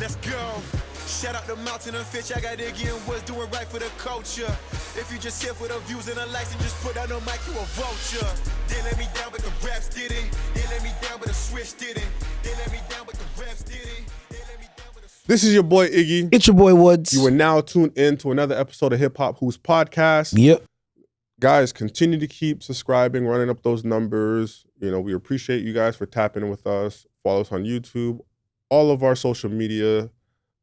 Let's go. Shout out the mountain and fish. I got Iggy and Woods doing right for the culture. If you just here for the views and the likes and just put out no mic, you a vulture. They let me down, but the raps did it. They let me down, but the switch did it. They let me down, but the raps did it. They let me down, but the switch. This is your boy Iggy. It's your boy Woods. You are now tuned in to another episode of Hip Hop Who's Podcast. Yep. Guys, continue to keep subscribing, running up those numbers. You know, we appreciate you guys for tapping in with us. Follow us on YouTube. All of our social media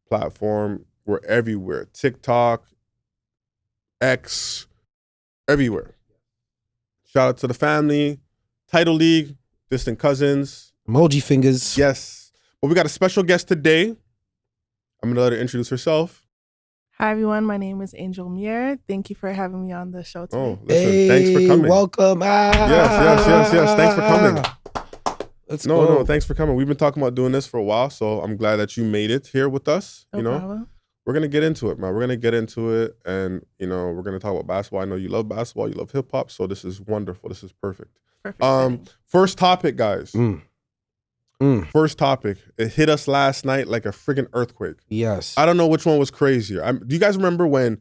platform. We're everywhere. TikTok, X, everywhere. Shout out to the family. Title League, distant cousins. Emoji fingers. Yes. But we got a special guest today. I'm going to let her introduce herself. Hi, everyone. My name is Angel Mier. Thank you for having me on the show today. Oh, listen, thanks for coming. Welcome. Yes. Thanks for coming. Let's go. No, thanks for coming. We've been talking about doing this for a while, so I'm glad that you made it here with us. No problem. We're going to get into it, man. We're going to get into it, and, we're going to talk about basketball. I know you love basketball. You love hip-hop, so this is wonderful. This is perfect. First topic, guys. First topic. It hit us last night like a friggin' earthquake. Yes. I don't know which one was crazier. Do you guys remember when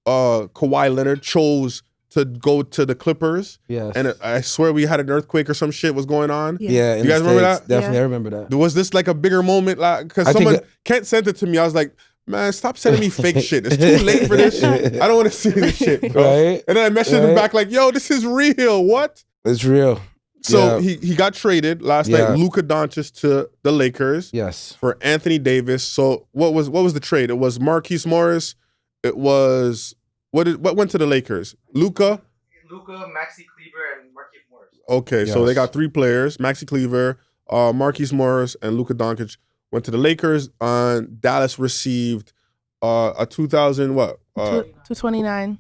Kawhi Leonard chose to go to the Clippers? Yes. And I swear we had an earthquake or some shit was going on. Yeah. You guys remember that? Definitely, Yeah. I remember that. Was this like a bigger moment? Because Kent sent it to me. I was like, man, stop sending me fake shit. It's too late for this shit. I don't want to see this shit. Bro. Right? And then I messaged him back like, yo, this is real. What? It's real. So he got traded last night. Luka Doncic to the Lakers. Yes. For Anthony Davis. So what was the trade? It was Marquise Morris. It was what went to the Lakers? Luka, Maxi Kleber, and Marquise Morris. Okay, Yes. so they got three players: Maxi Kleber, Marquise Morris, and Luka Doncic went to the Lakers. Dallas received a 229.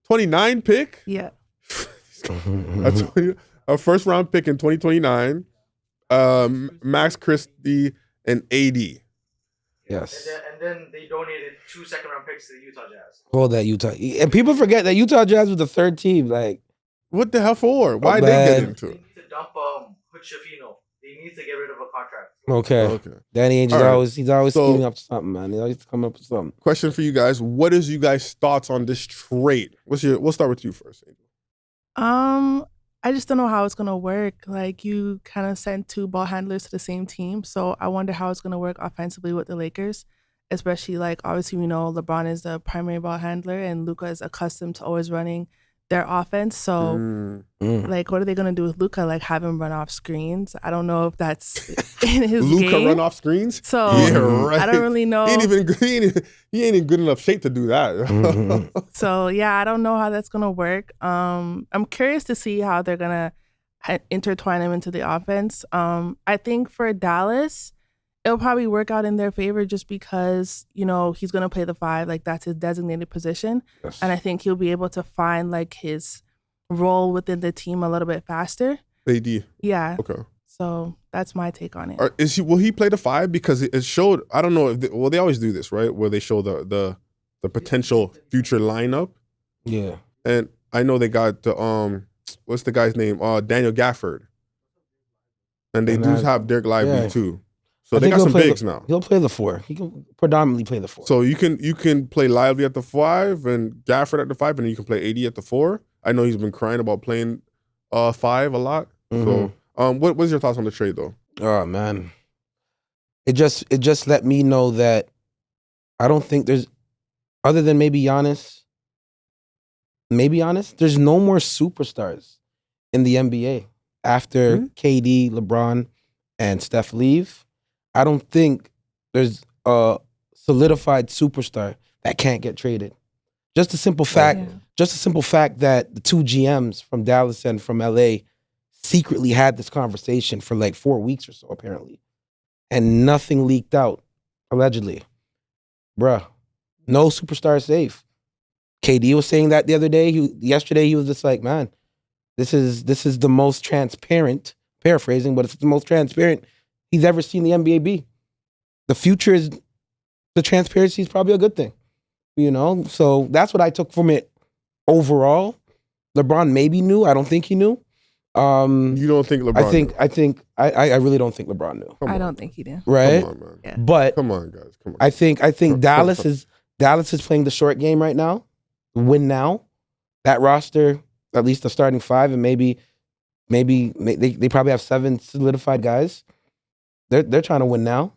29 pick. Yeah. A first round pick in 2029. Max Christie and AD. Yes. And then they donated 2 second-round picks to the Utah Jazz. Hold that Utah. And people forget that Utah Jazz was the third team. Like, What the hell for? Why they man. get into They it? need to dump Hutchafino. They need to get rid of a contract. okay. Danny Ainge All right. he's always So- scheming up to something, man. He's always coming up with something. Question for you guys: what is you guys' thoughts on this trade? We'll start with you first. I just don't know how it's gonna work. Like, you kind of sent two ball handlers to the same team, so I wonder how it's gonna work offensively with the Lakers. Especially, like, obviously we know LeBron is the primary ball handler and Luka is accustomed to always running their offense. So, like, what are they gonna do with Luka? Like, have him run off screens? I don't know if that's in his Luka game. run off screens? So Yeah, right. I don't really know. He ain't in good enough shape to do that. So yeah, I don't know how that's gonna work. I'm curious to see how they're gonna intertwine him into the offense. I think for Dallas, it'll probably work out in their favor just because he's gonna play the 5, like that's his designated position, Yes. and I think he'll be able to find like his role within the team a little bit faster. AD. Yeah. Okay. So that's my take on it. Will he play the 5? Because it showed. I don't know. They always do this, right? Where they show the potential future lineup. Yeah. And I know they got the what's the guy's name? Daniel Gafford. And they do have Derek Lively too. So I they think got he'll some play bigs now. He'll play the 4. He can predominantly play the 4. So you can play Lively at the 5 and Gafford at the 5, and then you can play AD at the 4. I know he's been crying about playing 5 a lot. So what's your thoughts on the trade though? Oh man, it just let me know that I don't think there's, other than maybe Giannis, there's no more superstars in the NBA after KD, LeBron, and Steph leave. I don't think there's a solidified superstar that can't get traded. Just a simple fact that the two GMs from Dallas and from LA secretly had this conversation for like 4 weeks or so, apparently. And nothing leaked out, allegedly. Bruh, no superstar is safe. KD was saying that the other day. Yesterday he was just like, man, this is the most transparent, paraphrasing, but it's the most transparent he's ever seen the NBA be. The future is, the transparency is probably a good thing. So that's what I took from it overall. LeBron maybe knew. I don't think he knew. You don't think LeBron? I really don't think LeBron knew. I don't think he did. Right? Come on, man. Yeah. But Come on, guys. Come on. I think Dallas is playing the short game right now. Win now. That roster, at least the starting five, and maybe they probably have 7 solidified guys. They're trying to win now.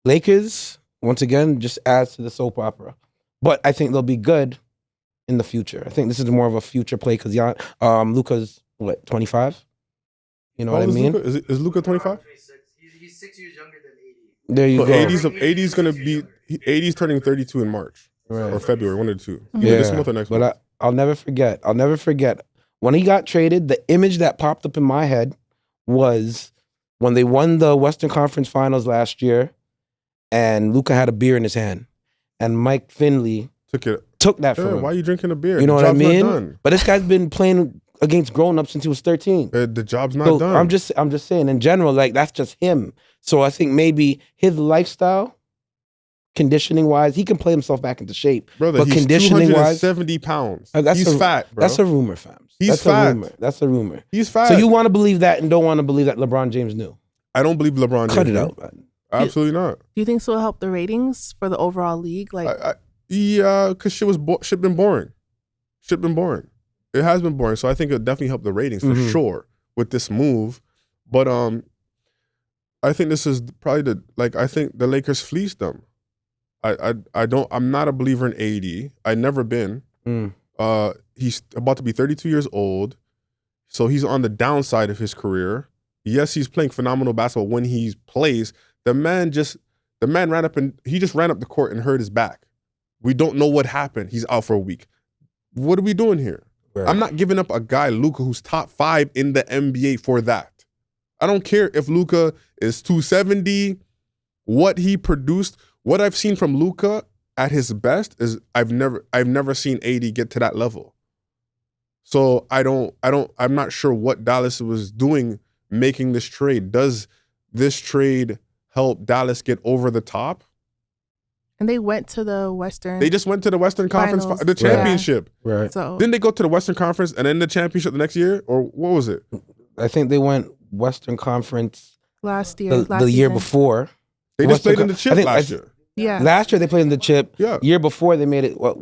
Lakers, once again, just adds to the soap opera. But I think they'll be good in the future. I think this is more of a future play because Luka's what, 25? You know what I mean? Luka? Is Luka 25? 26. He's 6 years younger than 80. There you So go. 80's gonna be 80's turning 32 in March Right. or February, one of the two. Yeah. Either this month or next month. But I'll never forget. When he got traded, the image that popped up in my head was when they won the Western Conference Finals last year, and Luka had a beer in his hand, and Mike Finley took that from him. Why are you drinking a beer? You know The what I job's not mean? done. But this guy's been playing against grown-ups since he was 13. The job's not So done. I'm just saying, in general, like that's just him. So I think maybe his lifestyle, conditioning-wise, he can play himself back into shape. Brother, but he's conditioning-wise, 270 pounds. that's He's a- fat, bro. that's a rumor, fam. He's That's fat. a rumor. That's a rumor. He's fat. So you want to believe that and don't want to believe that LeBron James knew. I don't believe LeBron Cut James, it bro. out, man. Absolutely not. Do you think this will help the ratings for the overall league? Like, Yeah, because shit been boring. Shit been boring. It has been boring. So I think it'll definitely help the ratings for sure with this move. But I think this is probably I think the Lakers fleeced them. I'm not a believer in AD. I never been. He's about to be 32 years old. So he's on the downside of his career. Yes, he's playing phenomenal basketball when he plays. The man ran up the court and hurt his back. We don't know what happened. He's out for a week. What are we doing here? Right. I'm not giving up a guy, Luka, who's top 5 in the NBA for that. I don't care if Luka is 270, what he produced. What I've seen from Luka at his best is I've never seen AD get to that level. So I'm not sure what Dallas was doing making this trade. Does this trade help Dallas get over the top? and they went to the Western. They just went to the Western Conference, Finals. the championship. Right. So Didn't they go to the Western Conference and then the championship the next year? Or what was it? I think they went Western Conference last year, the year season. before. They just Western played in the Con- chip I think- last year. Yeah, Last year they played in the chip. Yeah. Year before they made it what?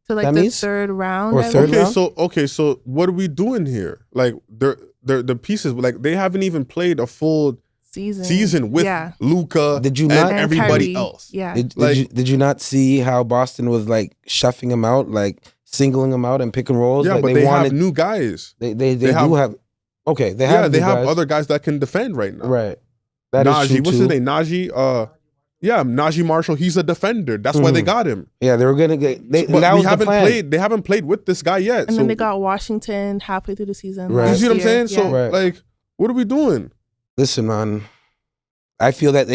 to like semis? the third round. Or I third believe. round? So what are we doing here? Like the pieces, like they haven't even played a full season with yeah. Luka Did you and not- And everybody Kyrie, else. Yeah, Did you not see how Boston was like shuffling him out, like singling him out and pick and rolls? Yeah, like but they have new guys. They they have- do have. Okay, they have. They new have guys. other guys that can defend right now. Right. That is Najee, true what's too. his name? Najee. Najee Marshall. He's a defender. That's why they got him. Yeah, they were gonna get. But that we was the haven't plan. played. They haven't played with this guy yet. and so then they got Washington halfway through the season. Right. you last see what I'm year. saying? So Yeah. Right. like, what are we doing? Listen, man. I feel that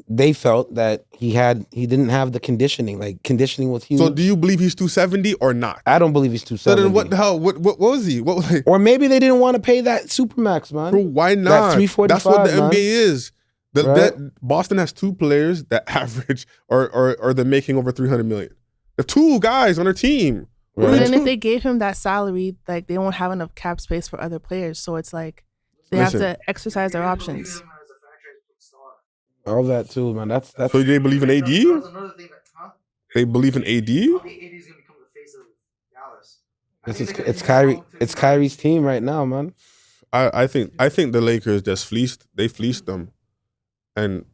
they felt that he didn't have the conditioning. Like conditioning was huge. So do you believe he's 270 or not? I don't believe he's So 270. then what the hell? What was he? What like, Or maybe they didn't want to pay that supermax, man. bro, why not? 345, That's what the man. NBA is. Right. That Boston has 2 players that average or they're making over 300 million. The 2 guys on their team. What are Right. we But then doing? if they gave him that salary, like they won't have enough cap space for other players. So it's like they Listen. have to exercise their options. As a franchise star. All that too, man. That's So they believe in AD? That's another thing that, huh? They believe in AD? I think AD is going to become the face of Dallas. I think they're gonna it's use Kyrie. him to- It's Kyrie's team right now, man. I think the Lakers just fleeced. They fleeced them, and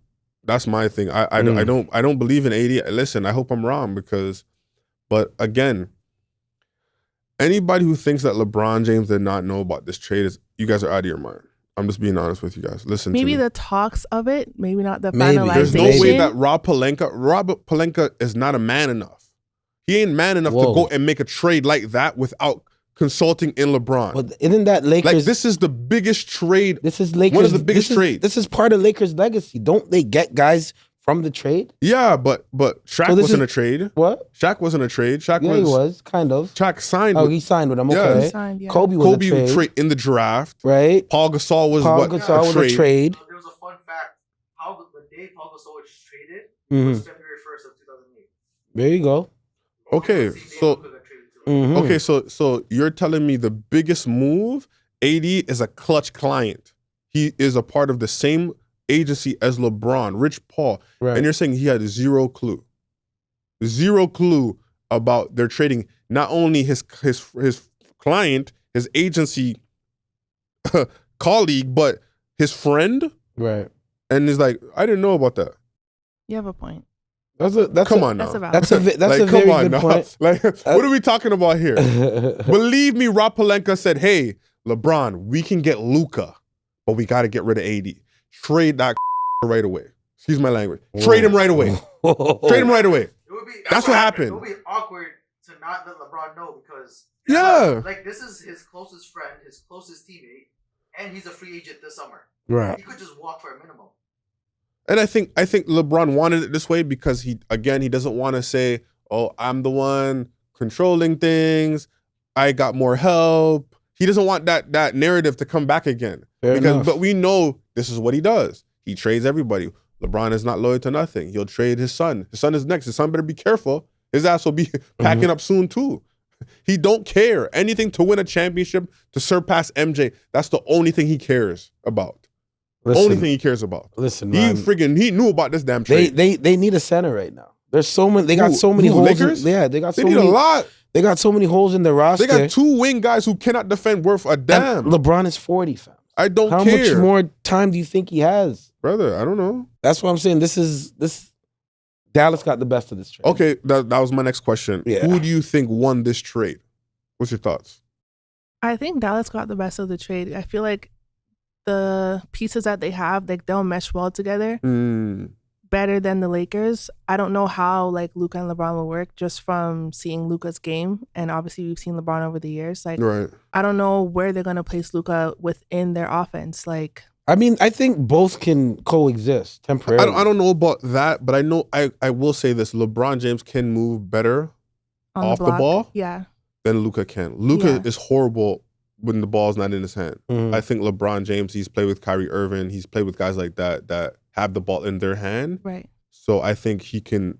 that's my thing. I don't believe in AD. Listen, I hope I'm wrong but again, anybody who thinks that LeBron James did not know about this trade you guys are out of your mind. I'm just being honest with you guys. Listen, Maybe to me. the talks of it, maybe not the Maybe. finalization. There's no way that Rob Pelinka is not a man enough. He ain't man enough Whoa. to go and make a trade like that without consulting in LeBron. But isn't that Lakers? Like this is the biggest trade. This is Lakers. One of the biggest this is- trades. This is part of Lakers' legacy. Don't they get guys from the trade? Yeah, but Shaq So this wasn't is- a trade. What? Shaq wasn't a trade. Shaq Yeah, he was kind of. Shaq signed. Oh, with, he signed with them. Yeah. Okay. He signed, yeah. Kobe was Kobe a trade, trade in the draft. right? Paul Gasol was Paul what? Gasol was a trade. There was a fun fact. The day Paul Gasol was traded Mhm. was February 1st of 2008. There you go. Okay, Same day so Luka got traded to. Mhm. okay, so you're telling me the biggest move AD is a clutch client. He is a part of the same agency as LeBron, Rich Paul. Right. And you're saying he had zero clue. Zero clue about their trading. Not only his client, his agency colleague, but his friend. Right. And he's like, I didn't know about that. You have a point. Come on now. That's a valid. That's a very good point. Like, what are we talking about here? Believe me, Rob Pelinka said, hey, LeBron, we can get Luka, but we got to get rid of AD. Trade that right away. Excuse my language. Trade him right away. Trade him right away. That's what happened. It would be awkward to not let LeBron know because like this is his closest friend, his closest teammate, and he's a free agent this summer. Right. He could just walk for a minimum. And I think LeBron wanted it this way because he doesn't want to say, oh, I'm the one controlling things. I got more help. He doesn't want that narrative to come back again. But we know this is what he does. He trades everybody. LeBron is not loyal to nothing. He'll trade his son. His son is next. His son better be careful. His ass will be packing up soon too. He don't care. Anything to win a championship, to surpass MJ. That's the only thing he cares about. Only thing he cares about. Listen, man. He knew about this damn trade. They need a center right now. There's so many. They got so many holes. Lakers? They got so need many. A lot. They got so many holes in their roster. They got 2 wing guys who cannot defend worth a damn. And LeBron is 40, fam. I don't care. How much more time do you think he has? Brother, I don't know. That's what I'm saying. This Dallas got the best of this trade. Okay, that was my next question. Yeah. Who do you think won this trade? What's your thoughts? I think Dallas got the best of the trade. I feel like the pieces that they have, like they'll mesh well together better than the Lakers. I don't know how like Luka and LeBron will work just from seeing Luka's game, and obviously we've seen LeBron over the years. Like, right. I don't know where they're gonna place Luka within their offense. Like, I mean, I think both can coexist temporarily. I don't know about that, but I know I will say this: LeBron James can move better on off the the block. ball Yeah. than Luka can. Luka Yeah. is horrible when the ball's not in his hand. I think LeBron James, he's played with Kyrie Irving, he's played with guys like that have the ball in their hand. Right. So I think he can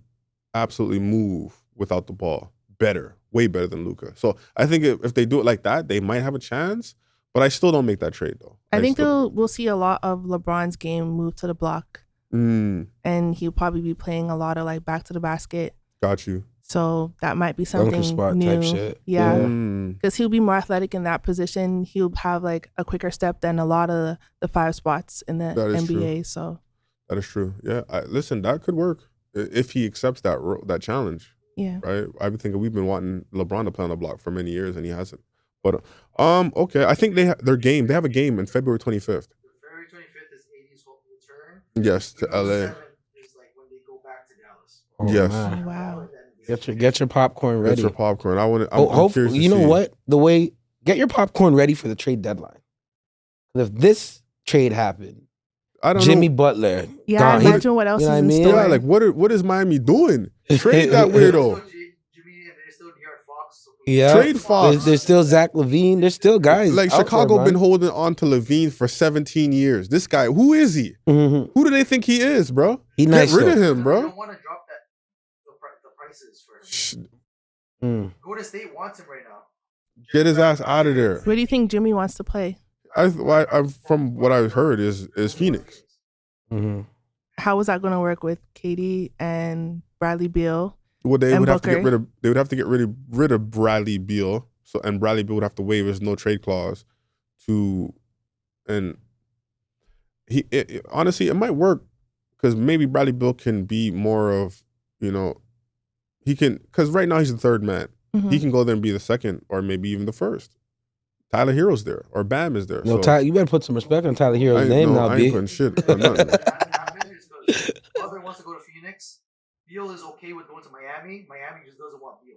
absolutely move without the ball better, way better than Luka. So I think if they do it like that, they might have a chance. But I still don't make that trade though. I think we'll see a lot of LeBron's game move to the block, and he'll probably be playing a lot of like back to the basket. Got you. So that might be Dunker something spot new. type shit. Yeah. Yeah. Because he'll be more athletic in that position. He'll have like a quicker step than a lot of the 5 spots in the That is NBA. true. So That is true. Yeah. Listen, that could work if he accepts that challenge. yeah. Right. I've been thinking we've been wanting LeBron to play on the block for many years and he hasn't. But okay. I think they have a game in February 25th. February 25th is AD's return. Yes, to LA. 7th is like when they go back to Dallas. Oh, Yes. man. Wow. Get your popcorn ready. That's your popcorn. I'm Hopefully, curious to you know see. what? Get your popcorn ready for the trade deadline. If this trade happened, I don't Jimmy know. Butler, Yeah. gone. Imagine what else you know is what I in mean? store. Yeah, like what is Miami doing? Trade that weirdo. Jimmy and there's still De'Aaron Fox. Yeah, Trade Fox. There's still Zach LaVine. There's still guys Like out Chicago there, been man. holding on to Levine for 17 years. This guy, who is he? Mhm. Who do they think he is, bro? He Get nice rid though. of him, You bro. don't want to drop the prices for him. Shh, Golden State wants him right now. Get his ass out of there. Where do you think Jimmy wants to play? From what I've heard is Phoenix. Mhm. How is that going to work with Katie and Bradley Beal? Well, they And would have to Booker. get rid of Bradley Beal. So and Bradley Beal would have to waive his no trade clause honestly it might work because maybe Bradley Beal can be more of, he can, because right now he's the third man. Mhm. He can go there and be the second or maybe even the first. Tyler Hero's there or Bam is there. No, so Ty, you better put some respect on Tyler Hero's name now, I B. ain't putting shit on nothing. Butler wants to go to Phoenix. Beal is okay with going to Miami. Miami just doesn't want Beal.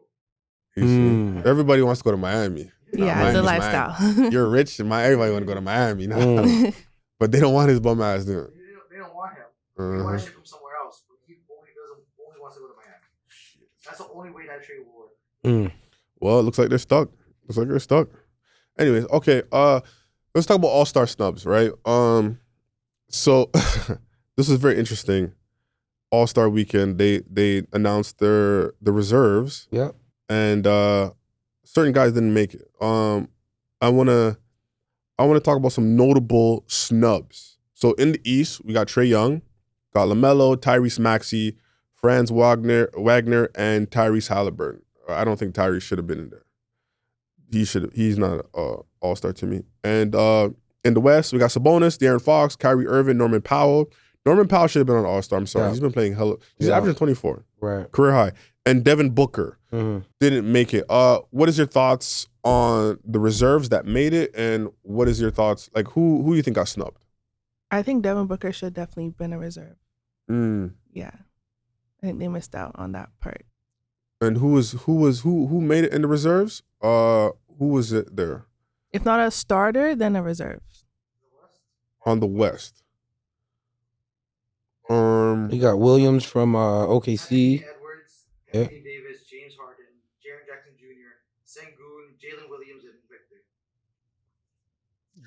You see? Everybody wants to go to Miami. Yeah, the Miami's lifestyle. Miami. You're rich, and everybody want to go to Miami now. But they don't want his bum ass there. They don't want him. They want to ship him somewhere else. But he only wants to go to Miami. That's the only way that trade will work. Well, it looks like they're stuck. Looks like they're stuck. Anyways, okay. Let's talk about All-Star snubs, right? So this is very interesting. All-Star weekend, they announced the reserves. Yep. And certain guys didn't make it. I wanna I want to talk about some notable snubs. So in the East, we got Trae Young, got LaMelo, Tyrese Maxey, Franz Wagner, and Tyrese Halliburton. I don't think Tyrese should have been in there. He's not an all-star to me. And in the West, we got Sabonis, De'Aaron Fox, Kyrie Irving, Norman Powell. Norman Powell should have been on all-star. I'm sorry. Yeah. He's been playing hella. He's averaging 24. Right. Career high. And Devin Booker didn't make it. What is your thoughts on the reserves that made it? And what is your thoughts? Like, who do you think got snubbed? I think Devin Booker should definitely been a reserve. Yeah. I think they missed out on that part. And who made it in the reserves? Who was it there? If not a starter, then a reserve. On the West. You got Williams from OKC. Edwards, Yeah. Anthony Davis, James Harden, Jaren Jackson Jr., Sengun, Jalen Williams, and Victor.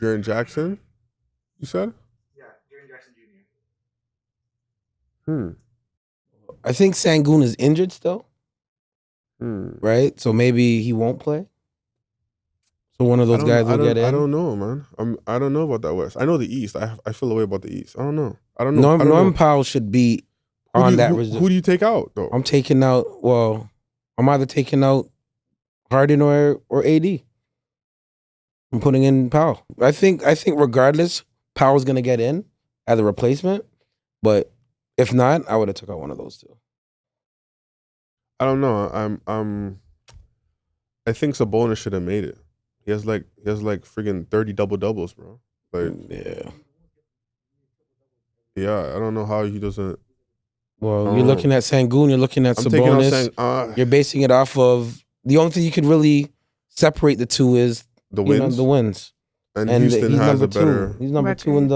Jaren Jackson, you said? Yeah, Jaren Jackson Jr. I think Sengun is injured still. Right? So maybe he won't play. So one of those guys will get in. I don't know, man. I don't know about that West. I know the East. I feel away about the East. I don't know. Norman Powell should be on that reserve. Who do you take out though? I'm either taking out Harden or AD. I'm putting in Powell. I think regardless, Powell's gonna get in as a replacement. But if not, I would have took out one of those two. I don't know. I think Sabonis should have made it. He has like friggin' 30 double-doubles, bro. Like, yeah, I don't know how he doesn't. Well, you're looking at Sengun, you're looking at Sabonis. You're basing it off of the only thing you could really separate the two is the wins. The wins. And Houston he's has number a better. He's number two in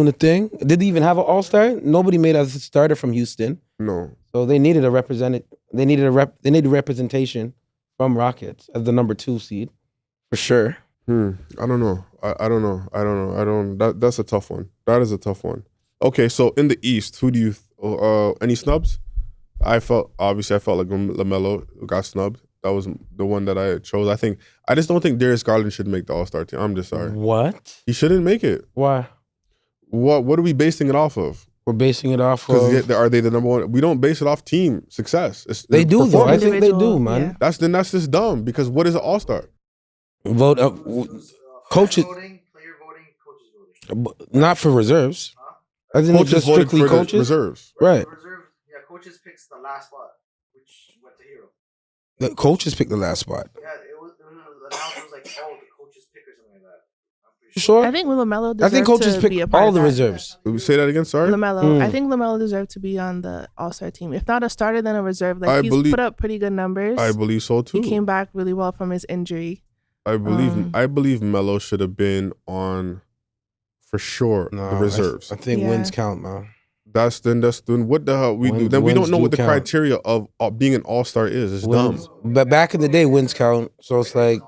the thing. Did he even have an all-star? Nobody made as a starter from Houston. No. So they needed They needed representation from Rockets as the number 2 seed, for sure. I don't know. I don't know. That's a tough one. That is a tough one. Okay, so in the East, who do you any snubs? I felt like LaMelo got snubbed. That was the one that I chose. I just don't think Darius Garland should make the All-Star team. I'm just sorry. What? He shouldn't make it. Why? What are we basing it off of? We're basing it off of... Are they the number one? We don't base it off team success. They do, though. I think they do, man. Yeah. That's just dumb, because what is an All-Star? Vote up. Coaches... Player voting, coaches voting. Not for reserves. I think coaches it's just strictly coaches. Reserves. Right. Coaches picks the last spot, which went to Hero. The coaches picked the last spot. Yeah, it was announced. It was like, oh, the coaches pick or something like that. Sure. I think LaMelo deserved I think coaches to pick be a part all of the that. reserves. Did we say that again? Sorry. LaMelo. I think LaMelo deserved to be on the All-Star team. If not a starter, then a reserve. Like he's put up pretty good numbers. I believe so too. He came back really well from his injury. I believe Melo should have been on, for sure, the reserves. I think wins count, man. That's then what the hell we do? Then we don't know what the criteria of being an All-Star is. It's dumb. But back in the day, wins count. So it's like,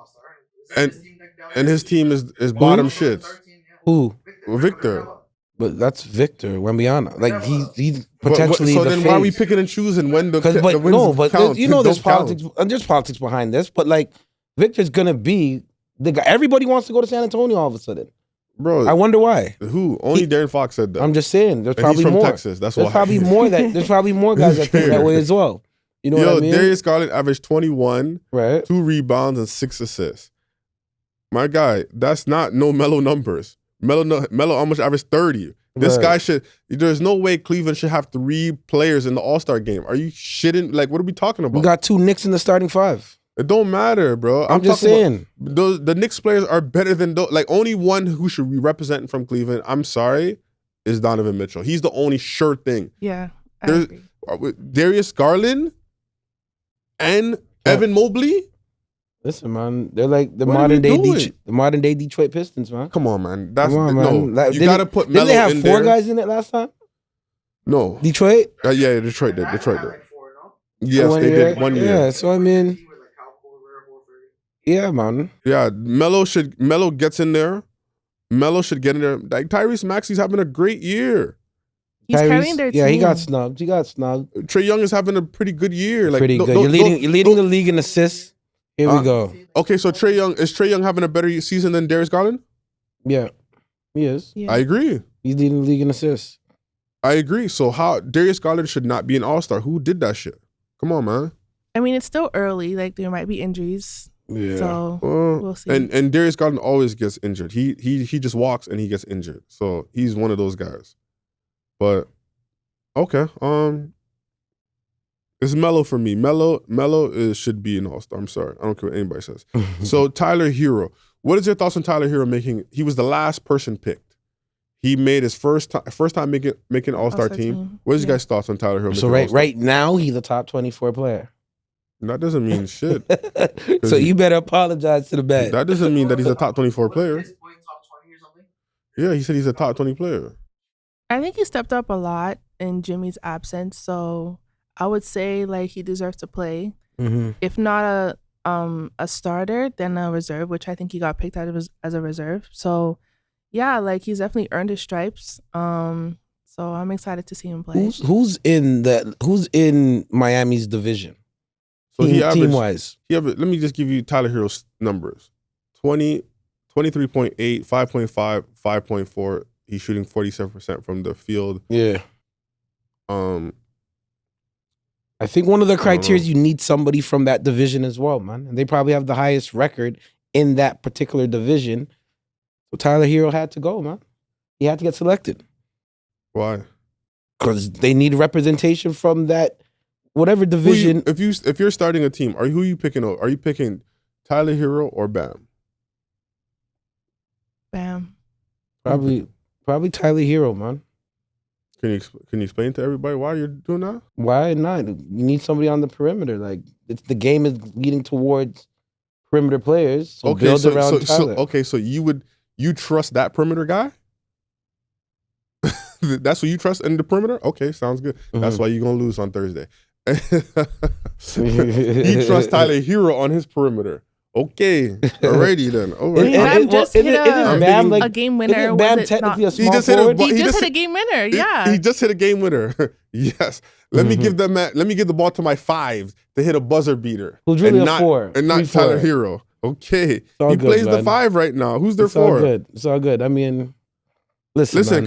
and his team is bottom shits. Who? Victor. But that's Victor Wembanyama. Like he's potentially so the then face. why are we picking and choosing when the wins count? There's politics. There's politics behind this. But like Victor's gonna be the guy. Everybody wants to go to San Antonio all of a sudden. Bro, I wonder why. Who? Only Darren Fox said that. I'm just saying. There's and probably he's from more. Texas. That's there's why. Probably more there's probably more guys that think that way as well. You know what I mean? Darius Garland averaged 21, right? 2 rebounds and 6 assists. My guy, that's not no Melo numbers. Melo almost averaged 30. This guy should. There's no way Cleveland should have 3 players in the All-Star game. Are you shitting? Like, what are we talking about? We got 2 Knicks in the starting 5. It don't matter, bro. I'm just saying. The Knicks players are better than those. Like, only one who should be representing from Cleveland, I'm sorry, is Donovan Mitchell. He's the only sure thing. Yeah, I agree. Darius Garland and Evan Mobley. Listen, man, they're like the modern day Detroit Pistons, man. Come on, man. That's man. No. You gotta put Melo in there. Didn't they have 4 guys in it last time? No. Detroit? Yeah, Detroit did. Yes, they did 1 year. Yeah, so I mean, yeah, man. Yeah, Melo gets in there. Melo should get in there. Like Tyrese Maxey's having a great year. He's carrying their team. Yeah, he got snubbed. Trae Young is having a pretty good year. Like pretty good. You're leading the league in assists. Here we go. Okay, so is Trae Young having a better season than Darius Garland? Yeah, he is. Yeah. I agree. He's leading the league in assists. I agree. So how Darius Garland should not be an All-Star? Who did that shit? Come on, man. I mean, it's still early. Like there might be injuries. Yeah. So we'll see. And Darius Garland always gets injured. He just walks and he gets injured. So he's one of those guys. But okay, it's Melo for me. Melo should be an All-Star. I'm sorry, I don't care what anybody says. So Tyler Hero, what is your thoughts on Tyler Hero making? He was the last person picked. He made his first time making All-Star team. What is your guys' thoughts on Tyler Hero? So right now he's a top 24 player. That doesn't mean shit. So you better apologize to the bet. That doesn't mean that he's a top 24 player. Top 20 or something? Yeah, he said he's a top 20 player. I think he stepped up a lot in Jimmy's absence. So I would say like he deserves to play. Mm-hmm. If not a starter, then a reserve, which I think he got picked out as a reserve. So yeah, like he's definitely earned his stripes. So I'm excited to see him play. Who's in Miami's division? So team-wise. Let me just give you Tyler Hero's numbers. 20, 23.8, 5.5, 5.4. He's shooting 47% from the field. Yeah. I think one of the criteria you need somebody from that division as well, man. And they probably have the highest record in that particular division. So Tyler Hero had to go, man. He had to get selected. Why? Because they need representation from that whatever division. If you're starting a team, who are you picking? Are you picking Tyler Hero or Bam? Bam. Probably Tyler Hero, man. Can you explain to everybody why you're doing that? Why not? You need somebody on the perimeter. Like the game is leading towards perimeter players. So build around Tyler. So you trust that perimeter guy? That's what you trust in the perimeter? Okay, sounds good. Mm-hmm. That's why you're gonna lose on Thursday. You trust Tyler Hero on his perimeter. Okay, alrighty then. All right. Bam just hit a game winner. Bam technically a small forward? He just hit a game winner. Yeah, he just hit a game winner. Yes. Let me give the ball to my 5 to hit a buzzer beater. Who's really a 4 and not Tyler Hero. Okay, he plays the 5 right now. Who's their 4? All good. It's all good. I mean, listen. I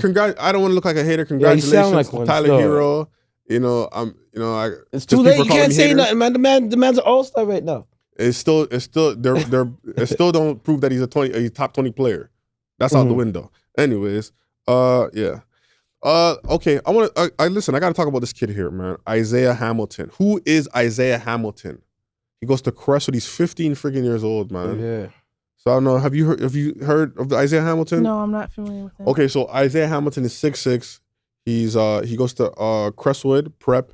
don't want to look like a hater. Congratulations to Tyler Hero. It's too late. You can't say nothing, man. The man's an all-star right now. It still don't prove that he's a top 20 player. That's out the window. Anyways, yeah. Okay, listen, I gotta talk about this kid here, man. Isaiah Hamilton. Who is Isaiah Hamilton? He goes to Crestwood. He's 15 freaking years old, man. Yeah. So I don't know. Have you heard of Isaiah Hamilton? No, I'm not familiar with him. Okay, so Isaiah Hamilton is 6'6". He goes to Crestwood Prep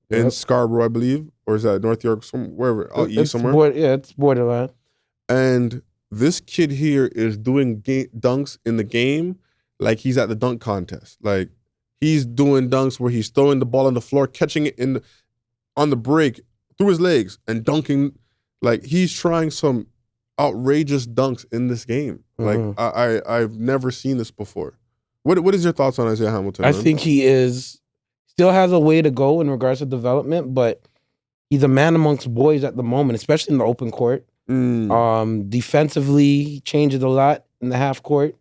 in Scarborough, I wbelieve, or is that North York, wherever out east somewhere? It's borderline. And this kid here is doing dunks in the game like he's at the dunk contest. Like he's doing dunks where he's throwing the ball on the floor, catching it on the break through his legs and dunking. Like he's trying some outrageous dunks in this game. Like I've never seen this before. What is your thoughts on Isaiah Hamilton? I think he still has a way to go in regards to development, but he's a man amongst boys at the moment, especially in the open court. Defensively, he changes a lot in the half court.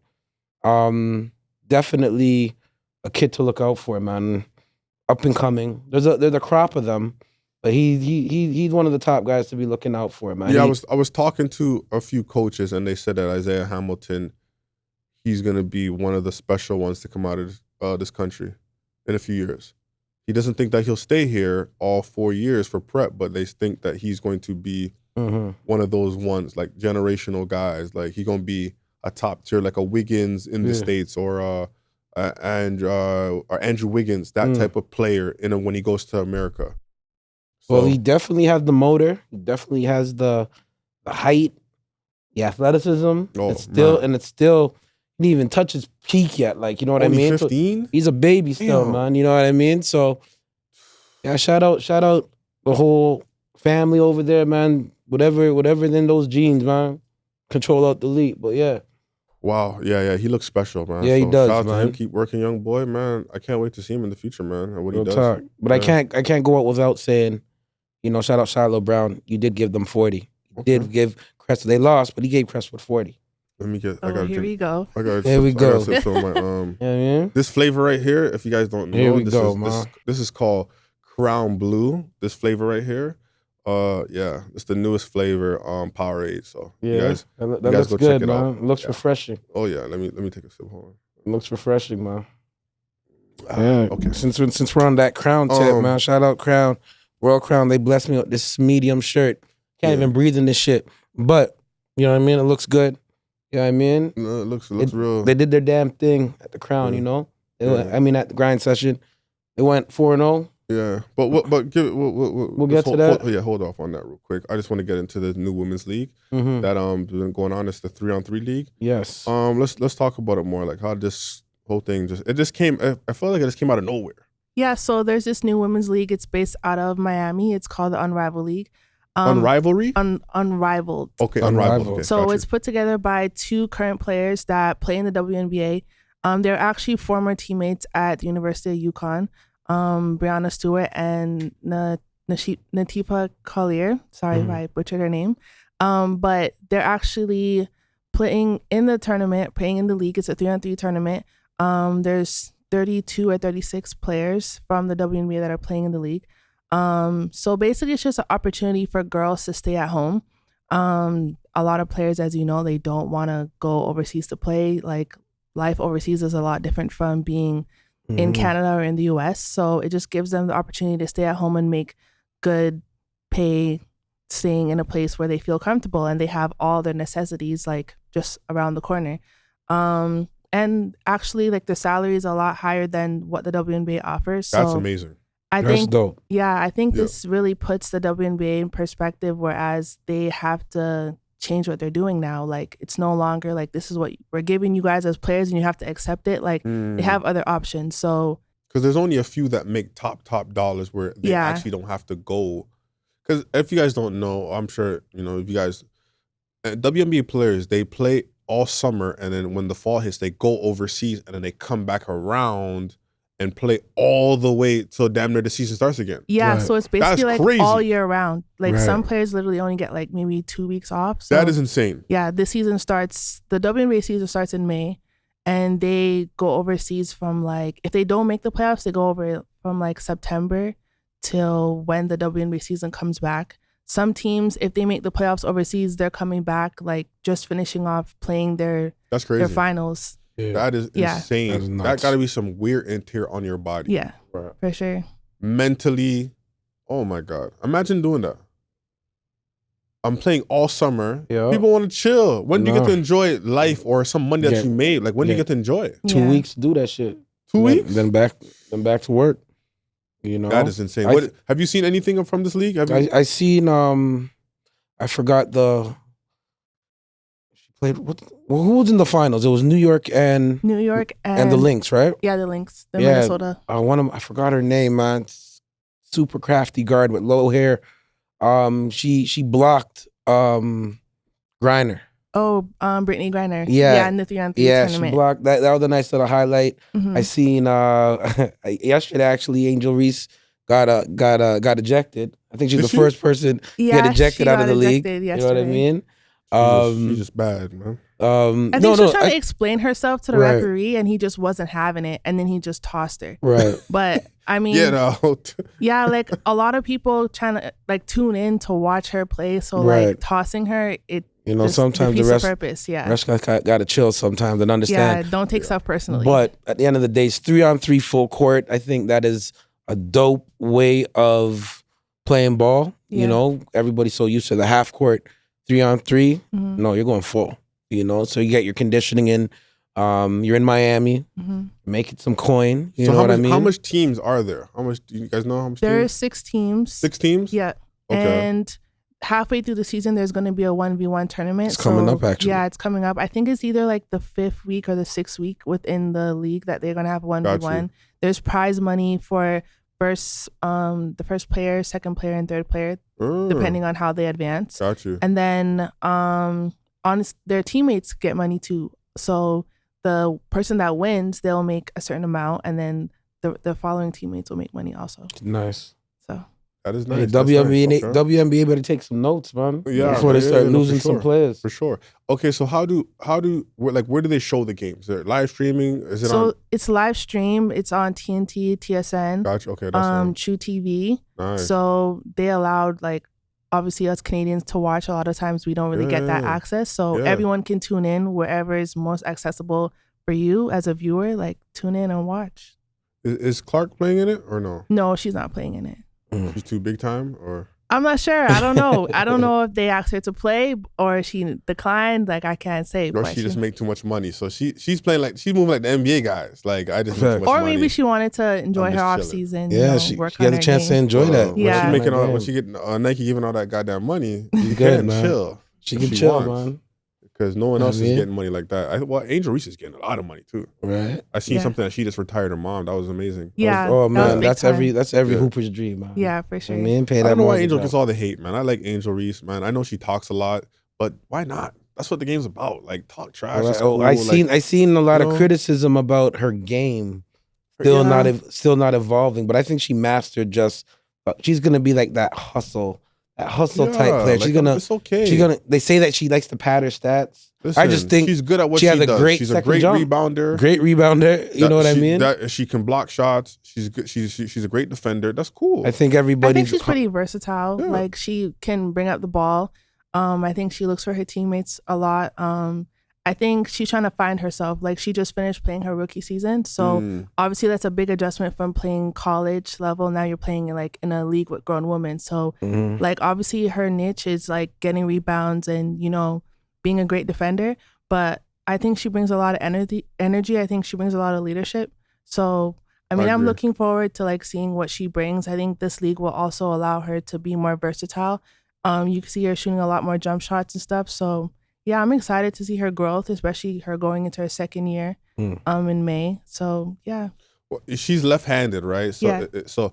Definitely a kid to look out for, man. Up and coming. There's a crop of them, but he's one of the top guys to be looking out for, man. Yeah, I was talking to a few coaches, and they said that Isaiah Hamilton, he's gonna be one of the special ones to come out of this country in a few years. He doesn't think that he'll stay here all 4 years for prep, but they think that he's going to be one of those ones, like generational guys. Like he's gonna be a top tier, like a Wiggins in the States, or Andrew Wiggins, that type of player when he goes to America. So, well, he definitely has the motor. He definitely has the height, the athleticism. It's still he didn't even touch his peak yet. Like, you know what I mean? 15? So he's a baby still, man. You know what I mean? So, yeah, shout out the whole family over there, man. Whatever in those genes, man. Control out the league. But yeah. Wow. Yeah. He looks special, man. Yeah, he does, shout out man. to him. Keep working, young boy, man. I can't wait to see him in the future, man, and what he does. Talk. But yeah. I can't go out without saying, shout out Shiloh Brown. You did give them 40. did give Crestwood. They lost, but he gave Crestwood 40. Let me get. Oh, here we go. Here we go. This flavor right here, if you guys don't know, Here we go, this is called Crown Blue. This flavor right here, it's the newest flavor on Powerade. So yeah, you guys that go looks check good, it man. out. It looks refreshing. Oh yeah, let me take a sip. Hold on. It looks refreshing, man. Yeah. Okay. Since we're on that Crown tip, man, shout out Crown, Royal Crown. They blessed me with this medium shirt. Can't even breathe in this shit, but you know what I mean. It looks good. You know what I mean? No, it looks real. They did their damn thing at the Crown, you know. I mean, at the grind session, it went 4-0. Yeah, but give it. We'll get to that. Hold off on that real quick. I just want to get into the new women's league that been going on. It's the 3-on-3 league. Yes. Let's talk about it more. Like how this whole thing just came. I feel like it just came out of nowhere. Yeah. So there's this new women's league. It's based out of Miami. It's called the Unrivaled League. Unrivalry? Unrivaled. Okay, Unrivaled. Okay, so it's put together by two current players that play in the WNBA. They're actually former teammates at the University of UConn, Brianna Stewart and Natipa Collier. Sorry if I butchered her name. But they're actually playing in the tournament, playing in the league. It's a 3-on-3 tournament. There's 32 or 36 players from the WNBA that are playing in the league. So basically it's just an opportunity for girls to stay at home. A lot of players, as you know, they don't want to go overseas to play. Like life overseas is a lot different from being in Canada or in the US. So it just gives them the opportunity to stay at home and make good pay staying in a place where they feel comfortable and they have all their necessities like just around the corner. And actually like the salary is a lot higher than what the WNBA offers. That's amazing. That's dope. Yeah, I think this really puts the WNBA in perspective, whereas they have to change what they're doing now. Like it's no longer like this is what we're giving you guys as players and you have to accept it. Like they have other options. So because there's only a few that make top dollars where they actually don't have to go. Because if you guys don't know, I'm sure you know if you guys WNBA players, they play all summer and then when the fall hits, they go overseas and then they come back around and play all the way till damn near the season starts again. Yeah, so it's basically That's like crazy. all year round. Like some players literally only get like maybe 2 weeks off. So that is insane. Yeah, the WNBA season starts in May and they go overseas from like, if they don't make the playoffs, they go over from like September till when the WNBA season comes back. Some teams, if they make the playoffs overseas, they're coming back like just finishing off playing their finals. Yeah. That is insane. That got to be some weird and tear on your body. Yeah, for sure. Mentally, oh my God. Imagine doing that. I'm playing all summer. People want to chill. When do you get to enjoy life or some money that you made? Like when do you get to enjoy it? 2 weeks to do that shit. 2 weeks? Then back to work. You know? That is insane. Have you seen anything from this league? I seen, I forgot who was in the finals? It was New York and the Lynx, right? Yeah, the Lynx, Minnesota. I forgot her name, man. Super crafty guard with low hair. She blocked Griner. Oh, Brittany Griner. Yeah, in the 3-on-3 tournament. Yeah, she blocked that. That was a nice little highlight. I seen yesterday actually Angel Reese got ejected. I think she's the first person to get ejected out of the league. Yesterday. You know what I mean? She's just bad, man. I think she was trying to explain herself to the referee, and he just wasn't having it, and then he just tossed her. Right. But I mean, get out. Yeah, like a lot of people trying to like tune in to watch her play, so like tossing her, it sometimes the rest purpose. Yeah, rest got to chill sometimes and understand. Yeah, don't take stuff personally. But at the end of the day, it's 3-on-3 full court. I think that is a dope way of playing ball. You know, everybody's so used to the half court. 3-on-3, no, you're going full. You know, so you get your conditioning in. You're in Miami, making some coin. You know what I mean? How much teams are there? How much do you guys know? How much? There are 6 teams. 6 teams? Yeah. Okay. And halfway through the season, there's going to be a 1v1 tournament. It's coming up, actually. Yeah, it's coming up. I think it's either like the 5th week or the 6th week within the league that they're going to have 1v1. There's prize money for the first player, second player, and third player, depending on how they advance. Got you. And then their teammates get money too. So the person that wins, they'll make a certain amount, and then the following teammates will make money also. Nice. So That is Hey, nice. That's WNBA, nice. Okay. WNBA better take some notes, man. Yeah, before they start no, losing for sure. some players. For sure. Okay, so how do where do they show the games? Is it live streaming? Is it So on? it's live stream. It's on TNT, TSN, Gotcha. Okay, that's nice. True TV. Nice. So they allowed like obviously us Canadians to watch. A lot of times we don't really get that Yeah. access. So Yeah. everyone can tune in wherever is most accessible for you as a viewer. Like tune in and watch. Is Clark playing in it or no? No, she's not playing in it. She's too big time or? I'm not sure. I don't know. I don't know if they asked her to play or she declined. Like I can't say. Or but she just make too much money. So she's playing like she's moving like the NBA guys. Like I just make too much or money. maybe she wanted to enjoy I'm her just off chilling. season. Yeah, she she has a chance to enjoy that. Yeah. When she making all, Like, when she get Nike giving all that goddamn money, She's you good, can man. chill. She if can chill, wants. man. Because no one I else is mean- getting money like that. Well, Angel Reese is getting a lot of money too. Right. I seen Yeah. something that she just retired her mom. That was amazing. Yeah. Oh that was man, big that's time. every Yeah. hooper's dream, man. Yeah, for sure. I mean, pay I that don't know why mortgage Angel off. gets all the hate, man. I like Angel Reese, man. I know she talks a lot, but why not? That's what the game's about. Like talk trash. Right. It's Oh, cool. I like, seen a lot you of know? criticism about her game still Yeah. not evolving, but I think she mastered just she's gonna be like that hustle type player. She's gonna It's okay. they say that she likes to pad her stats. Listen, I just think she's good at what she she has a does. great She's a second great jump. rebounder. Great rebounder, you know what I mean? She can block shots. She's good. She's a great defender. That's cool. I think I everybody think she's pretty versatile. Yeah. Like she can bring up the ball. I think she looks for her teammates a lot. I think she's trying to find herself. Like she just finished playing her rookie season, so obviously that's a big adjustment from playing college level. Now you're playing in a league with grown women. So like obviously her niche is like getting rebounds and being a great defender. But I think she brings a lot of energy. I think she brings a lot of leadership. So I mean, I'm agree. looking forward to like seeing what she brings. I think this league will also allow her to be more versatile. You can see her shooting a lot more jump shots and stuff. So yeah, I'm excited to see her growth, especially her going into her second year in May. So yeah. Well, she's left-handed, right? So, Yeah. so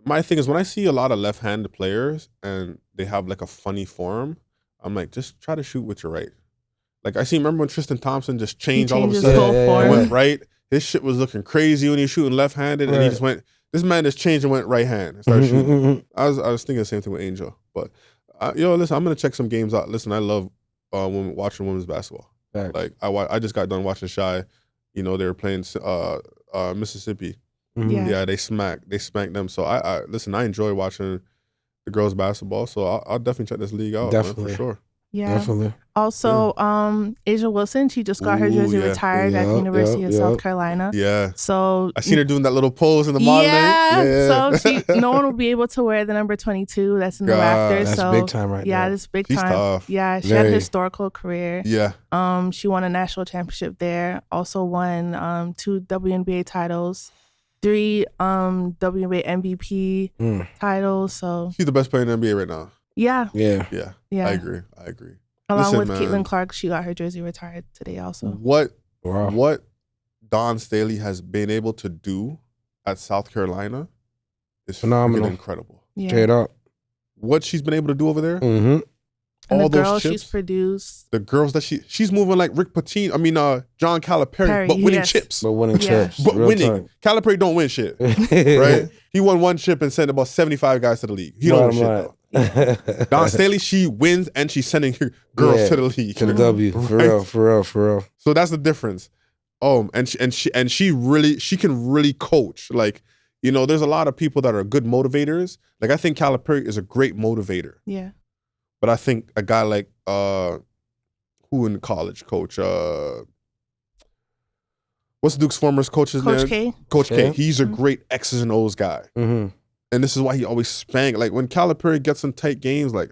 my thing is when I see a lot of left-handed players and they have like a funny form, I'm like, just try to shoot with your right. Like I remember when Tristan Thompson just changed all of a changes sudden, whole form. and went right. His shit was looking crazy when he was shooting left-handed, and he Right. just went. This man just changed and went right hand and started shooting. I was thinking the same thing with Angel, but listen, I'm gonna check some games out. Listen, I love watching women's basketball. Facts. Like I just got done watching Shy. They were playing Mississippi. Yeah. Yeah, they smacked them. So I listen. I enjoy watching the girls basketball. So I'll definitely check this league out, man, Definitely. for sure. Yeah. Definitely. Also, Asia Wilson, she just got her Ooh, jersey yeah. retired at the Yep, University yep, of South yep. Carolina. Yeah, So I seen her doing that little pose in the modeling. Yeah. So no one will be able to wear the number 22. That's in the God, Raptors. That's so big time right yeah, there. this big She's time. tough. Yeah, she had a Very. historical career. Yeah. She won a national championship there. Also won 2 WNBA titles, 3 WNBA MVP titles. So She's the best player in the NBA right now. yeah, Yeah. Yeah. I agree. along Listen, with man. Caitlin Clark, she got her jersey retired today. Also, What Wow. Dawn Staley has been able to do at South Carolina is Phenomenal. freaking incredible. yeah. Straight up. What she's been able to do over there, Mm-hmm. And all the those girls chips, she's produced. the girls that she's moving like Rick Pitino. I mean, John Calipari, Perry, but winning yes. chips. But winning Yeah. chips. But real winning. Calipari don't win shit, time. right? He won one chip and sent about 75 guys to the league. He don't win shit though. Bottom Dawn line. Staley, she wins and she's sending her girls Yeah, to the league. To the W. For Right? real. For real. So that's the difference. And she can really coach. Like, there's a lot of people that are good motivators. Like I think Calipari is a great motivator. Yeah, But I think a guy like who in college coach? What's Duke's former coach's Coach name? K. Coach K. Yeah. He's a great X's and O's guy. Mm-hmm. And this is why he always spank. Like when Calipari gets in tight games, like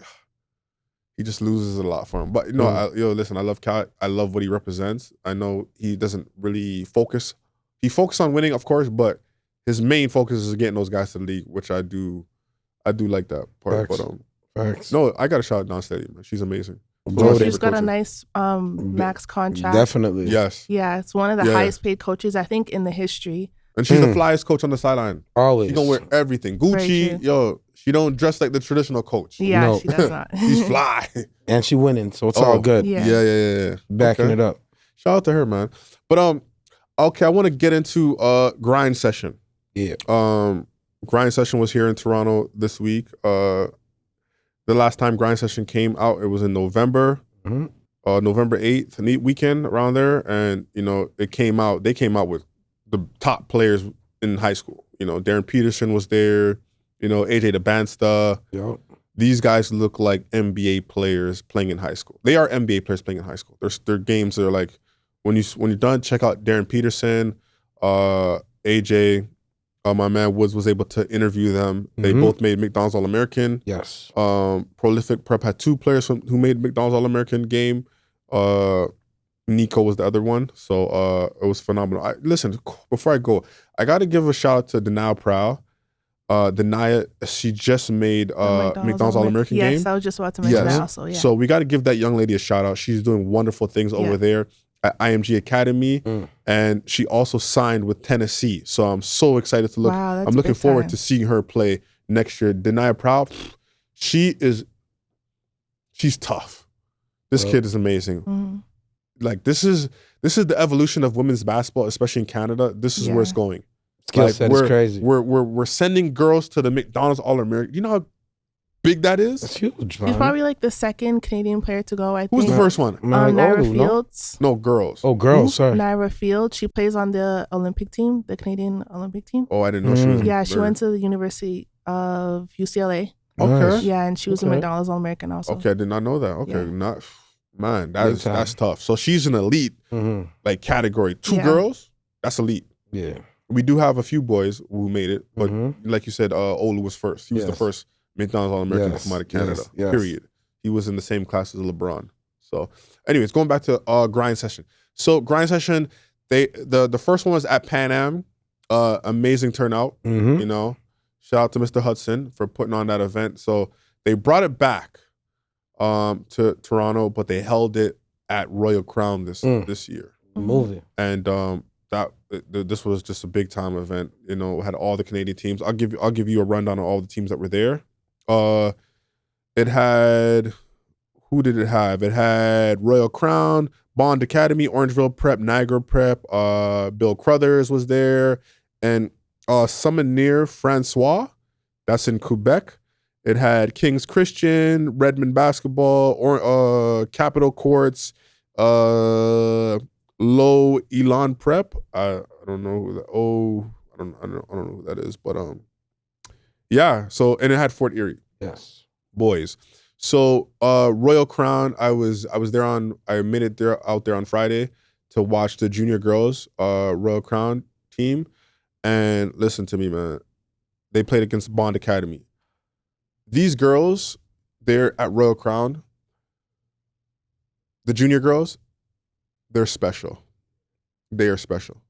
he just loses a lot for him. But listen, I love Cal. I love what he represents. I know he doesn't really focus. He focuses on winning, of course, but his main focus is getting those guys to the league, which I do like that part. Facts. But Facts. no, I got to shout out Dawn Staley, man. She's amazing. Bro, One of my She's favorite got a coaches. nice max contract. Definitely. Yes. Yeah, it's one of the Yeah. highest paid coaches I think in the history. And she's the flyest coach on the sideline. Always. She gonna wear everything. Gucci, true. she don't dress like the traditional coach. Yeah, No. she does not. She's fly. And she winning, so it's Oh, all good. Yeah. Yeah. Backing Okay. it up. Shout out to her, man. But okay, I want to get into grind session. Yeah. Grind Session was here in Toronto this week. The last time Grind Session came out, it was in November. November 8th, a neat weekend around there. And, you know, they came out with the top players in high school. You know, Darren Peterson was there, you know, AJ DeBansta. Yep. These guys look like NBA players playing in high school. They are NBA players playing in high school. Their games are like, when you're done, check out Darren Peterson, AJ, my man Woods was able to interview them. They both made McDonald's All-American. Yes. Prolific Prep had 2 players who made McDonald's All-American game. Nico was the other one. So it was phenomenal. Listen, before I go, I got to give a shout out to Denia Prowl. Denia, she just made McDonald's All-American game. Yes, I was just about to mention that also. Yeah. So we got to give that young lady a shout out. She's doing wonderful things over there at IMG Academy, and she also signed with Tennessee. So I'm so excited to look. Wow, that's I'm looking big forward time. to seeing her play next year. Denia Prowl, she's tough. This kid is amazing. Like this is the evolution of women's basketball, especially in Canada. This is where it's going. Skill set is crazy. We're sending girls to the McDonald's All-American. You know how big that is? That's huge, She's probably like the second Canadian player to go, I think. Who was the first one? Naira Fields. No, girls. Oh, girls, sorry. Naira Fields. She plays on the Olympic team, the Canadian Olympic team. Oh, I didn't know she was. Yeah, she went to the University of UCLA. Okay. Yeah, and she was a McDonald's All-American also. Okay, I did not know that. Okay, man, that's tough. So she's an elite like category. 2 girls, that's elite. Yeah. We do have a few boys who made it, but like you said, Olu was first. He was the first McDonald's All-American to come out of Canada. Period. He was in the same class as LeBron. So, anyways, going back to Grind Session. So Grind Session, the first one was at Pan Am. Amazing turnout. You know, shout out to Mr. Hudson for putting on that event. So they brought it back to Toronto, but they held it at Royal Crown this year. Movie. And this was just a big time event. You know, had all the Canadian teams. I'll give you a rundown on all the teams that were there. It had, who did it have? It had Royal Crown, Bond Academy, Orangeville Prep, Niagara Prep. Bill Crothers was there, and Summoneer Francois. That's in Quebec. It had King's Christian, Redmond Basketball, or Capital Courts, Low Elon Prep. I don't know who that. I don't know who that is, but yeah. So, and it had Fort Erie. Yes. Boys. So Royal Crown, I made it out there on Friday to watch the junior girls Royal Crown team, and listen to me, man. They played against Bond Academy. These girls, they're at Royal Crown. The junior girls, they're special. They are special.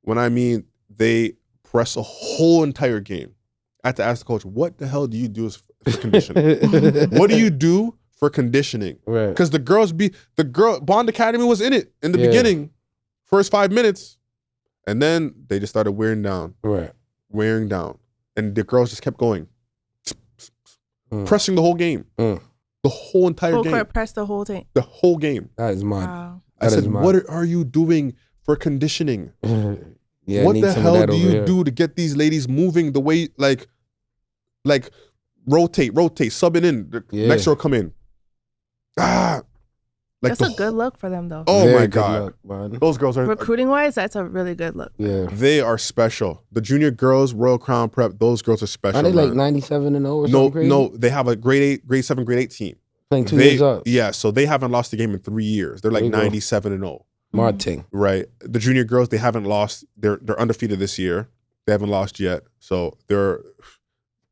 When I mean they press a whole entire game. I had to ask the coach, what the hell do you do for conditioning? What do you do for conditioning? Because Bond Academy was in it in the beginning, first 5 minutes, and then they just started wearing down. Wearing down. And the girls just kept going. Pressing the whole game. The whole entire game. Full court press the whole thing. The whole game. That is mine. Wow. I said, what are you doing for conditioning? What the hell do you do to get these ladies moving the way, like rotate, subbing in. The next row come in. That's a good look for them, though. Oh my God. Those girls are... Recruiting wise, that's a really good look. Yeah. They are special. The junior girls, Royal Crown Prep, those girls are special. Are they like 97 and 0 or something crazy? No, they have a grade 7, grade 8 team. Playing 2 years up. Yeah, so they haven't lost a game in 3 years. They're like 97 and 0. Martin. Right. The junior girls, they haven't lost. They're undefeated this year. They haven't lost yet. So they're...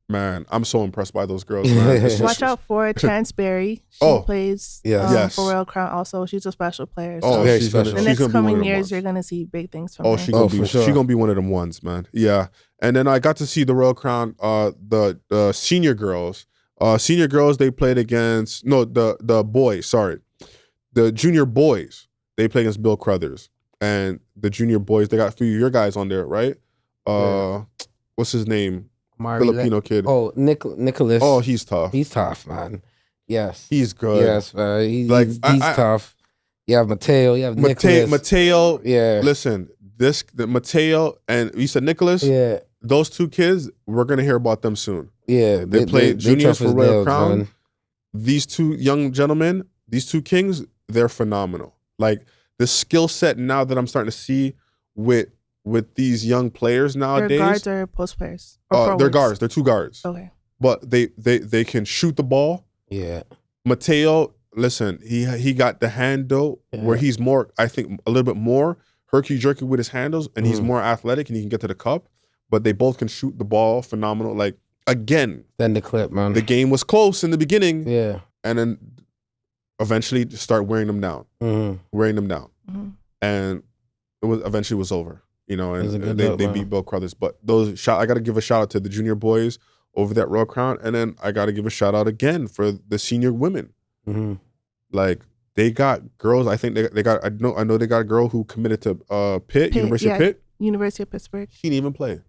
Man, I'm so impressed by those girls, man. Watch out for Chance Berry. She plays for Royal Crown also. She's a special player. So very special. The next coming years, you're going to see big things from her. She's going to be one of them ones, man. Yeah. And then I got to see the Royal Crown, the senior girls. Senior girls, they played against, the boys, sorry. The junior boys, they played against Bill Crothers. And the junior boys, they got a few of your guys on there, right? What's his name? Filipino kid. Oh, Nicholas. Oh, he's tough. He's tough, man. Yes. He's good. Yes, man. He's tough. You have Mateo. You have Nicholas. Mateo. Yeah. Listen, Mateo and you said Nicholas? Yeah. those two kids, we're gonna hear about them soon. Yeah, They play juniors tough for as Royal nails, Crown. man. These two young gentlemen, these two kings, they're phenomenal. Like the skill set now that I'm starting to see with these young players nowadays. They're guards or post players? They're guards. They're two guards. Okay. But they can shoot the ball. Yeah. Mateo, listen, he got the handle where he's more, I think, a little bit more herky-jerky with his handles, and he's more athletic and he can get to the cup. But they both can shoot the ball phenomenal. Like, again, Then the clip, man. the game was close in the beginning. Yeah. And then eventually just start wearing them down. Wearing them down. And it was eventually was over. You know, and they beat Bill Crothers. But I got to give a shout out to the junior boys over that Royal Crown, and then I got to give a shout out again for the senior women. Like they got girls. I think they got. I know they got a girl who committed to Pitt, University of Pitt. University of Pittsburgh. She didn't even play.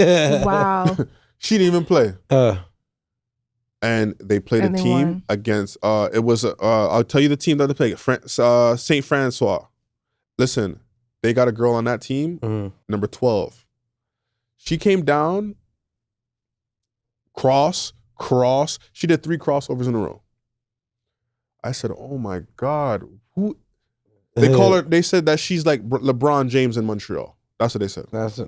Wow. She didn't even play. And they played a team won. against. It was. I'll tell you the team that they played. Saint Francois. Listen, they got a girl on that team, number 12. She came down. Cross. She did 3 crossovers in a row. I said, "Oh my God, who?" They call her. They said that she's like LeBron James in Montreal. That's what they said. That's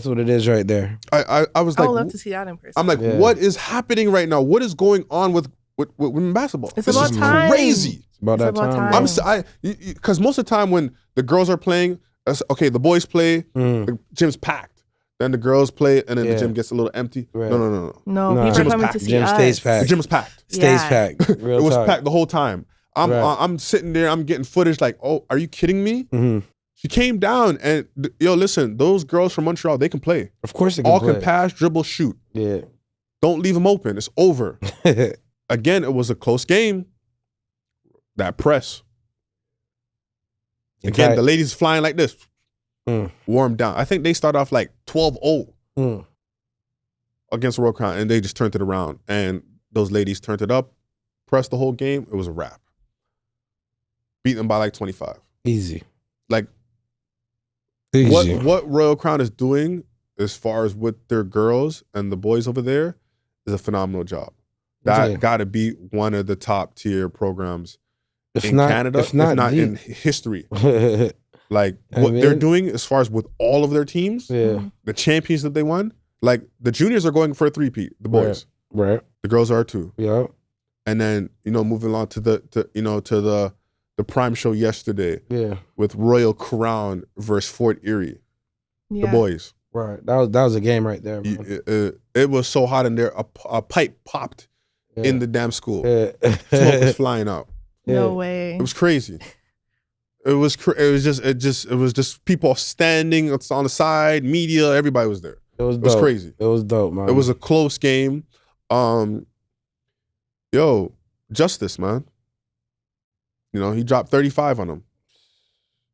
what it is right there. I was I like, would love to see that in person. I'm like, what is happening right now? What is going on with women basketball? It's this about is time. crazy. It's about that time. Because most of the time when the girls are playing, okay, the boys play, the gym's packed. Then the girls play, and then the gym gets a little empty. Right. No. No, people are coming to see Gym us. stays packed. The gym was packed. Stays packed. Real It was talk. packed the whole time. I'm sitting there, I'm getting footage like, oh, are you kidding me? She came down and listen, those girls from Montreal, they can play. Of course they can All play. can pass, dribble, shoot. Yeah. Don't leave them open. It's over. Again, it was a close game. That press. Again, the ladies flying like this. Warm down. I think they start off like 12-0 against Royal Crown, and they just turned it around. And those ladies turned it up, pressed the whole game. It was a wrap. Beat them by like 25. Easy. Like, Easy. what Royal Crown is doing as far as with their girls and the boys over there is a phenomenal job. That got to be one of the top tier programs in Canada, if not in history. Like what they're doing as far as with all of their teams, the champions that they won, like the juniors are going for a three-peat, the boys. Right. The girls are too. Yeah. And then, moving along to the prime show yesterday. Yeah. With Royal Crown versus Fort Erie. Yeah. The boys. Right. That was a game right there, man. It was so hot in there, a pipe popped in the damn school. Smoke was flying out. No way. It was crazy. It was just people standing on the side, media, everybody was there. It was crazy. It was dope, man. It was a close game. Justice, man. He dropped 35 on him.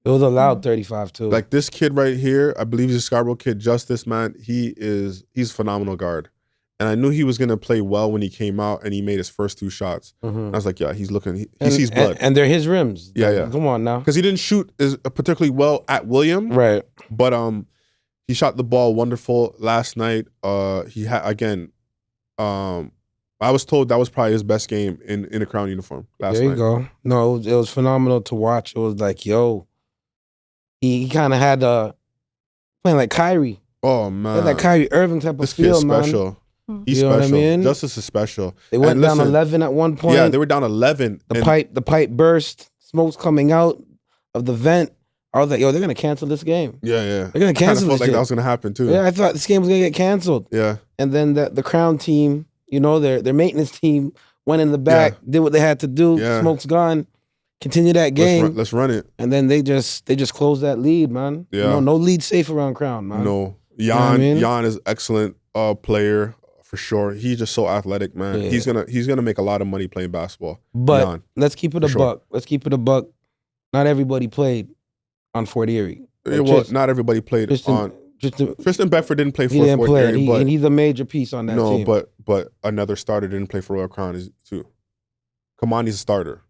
It was a loud 35 too. Like this kid right here, I believe he's a Scarborough kid, Justice, man. He's a phenomenal guard. And I knew he was gonna play well when he came out and he made his first 2 shots. I was like, yeah, he's looking. He sees blood. And they're his rims. Yeah. Come on now. Because he didn't shoot particularly well at William. Right. But he shot the ball wonderful last night. He had again. I was told that was probably his best game in a Crown uniform last night. There you go. No, it was phenomenal to watch. It was like, he kind of had playing like Kyrie. Oh man, like Kyrie Irving type this of feel, kid's man. special. He's You know special. what I mean? Justice is special. They went down 11 at one point. Yeah, they were down 11. The pipe burst. Smoke's coming out of the vent. I was like, they're gonna cancel this game. Yeah. They're gonna cancel Kind this of felt like shit. that was gonna happen too. Yeah, I thought this game was gonna get canceled. Yeah. And then the Crown team, their maintenance team went in the back, did what they had to do. Yeah. Smoke's gone. Continue that game. Let's run it. And then they just closed that lead, man. Yeah. No lead safe around Crown, man. No. You know what I mean? Jan is excellent player for sure. He's just so athletic, man. Yeah. He's gonna make a lot of money playing basketball. But Jan, let's keep it a buck. Let's keep it a buck. Not everybody played on Fort Erie. Not everybody played on. Tristan Bedford didn't play for Fort Erie, but he's a major piece on that team. but another starter didn't play for Royal Crown too. Kamani's a starter.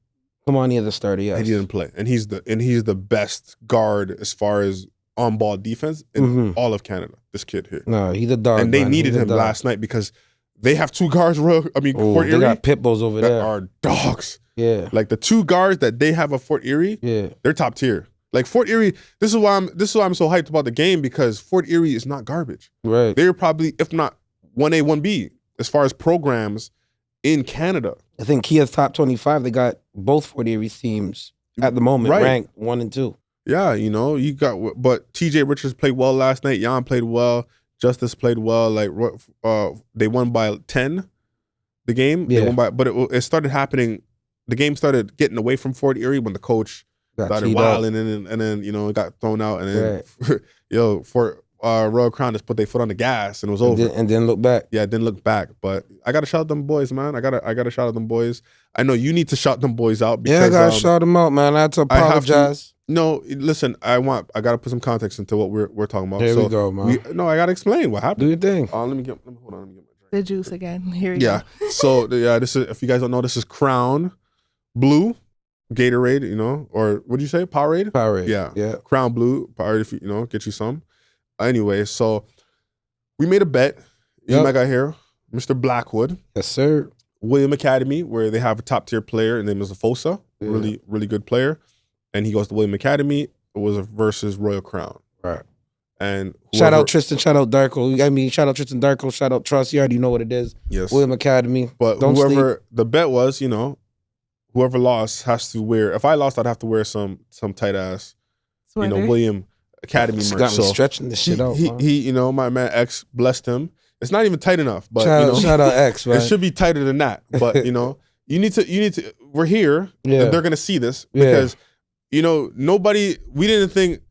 Kamani is a starter, yes. He didn't play, and he's the best guard as far as on-ball defense in all of Canada. This kid here. No, he's a dog. And they man. needed He's a him dog. last night because they have two guards. Fort They Erie got pit bulls over that there. are dogs. Yeah. Like the two guards that they have at Fort Erie, they're top tier. Like Fort Erie, this is why I'm so hyped about the game, because Fort Erie is not garbage. Right. They're probably, if not 1A, 1B, as far as programs in Canada. I think Kia's top 25. They got both Fort Erie teams at the moment ranked 1 and 2. Yeah, you got, but TJ Richards played well last night. Jan played well. Justice played well. Like they won by 10. The game, Yeah. they won by, but it started happening. The game started getting away from Fort Erie when the coach started wilding, and then it got thrown out, and then for Royal Crown just put their foot on the gas, and it was over. And then look back. Yeah, didn't look back. But I gotta shout them boys, man. I gotta shout out them boys. I know you need to shout them boys out because I gotta shout them out, man. I had to apologize. No, listen. I gotta put some context into what we're talking about. Here we go, man. I gotta explain what happened. Do your thing. Let me get my drink. The juice again. Here we go. So this is, if you guys don't know, this is Crown Blue Gatorade, or what do you say? Powerade? Powerade. Yeah. Crown Blue Powerade, if you get you some. Anyway, so we made a bet. You might got here, Mr. Blackwood. Yes, sir. William Academy, where they have a top tier player, and name is Fosa. Really, really good player. And he goes to William Academy. It was versus Royal Crown. Right. And shout out Tristan, shout out Darko. Shout out Tristan Darko, shout out Trust. You already know what it is. Yes. William Academy. But the bet was, whoever lost has to wear. If I lost, I'd have to wear some tight ass, Sweater. William Academy merch. Got me stretching this shit out. He, my man X, blessed him. It's not even tight enough, but shout out X, right? It should be tighter than that. But you need to. We're here. And they're gonna see this because nobody. We didn't think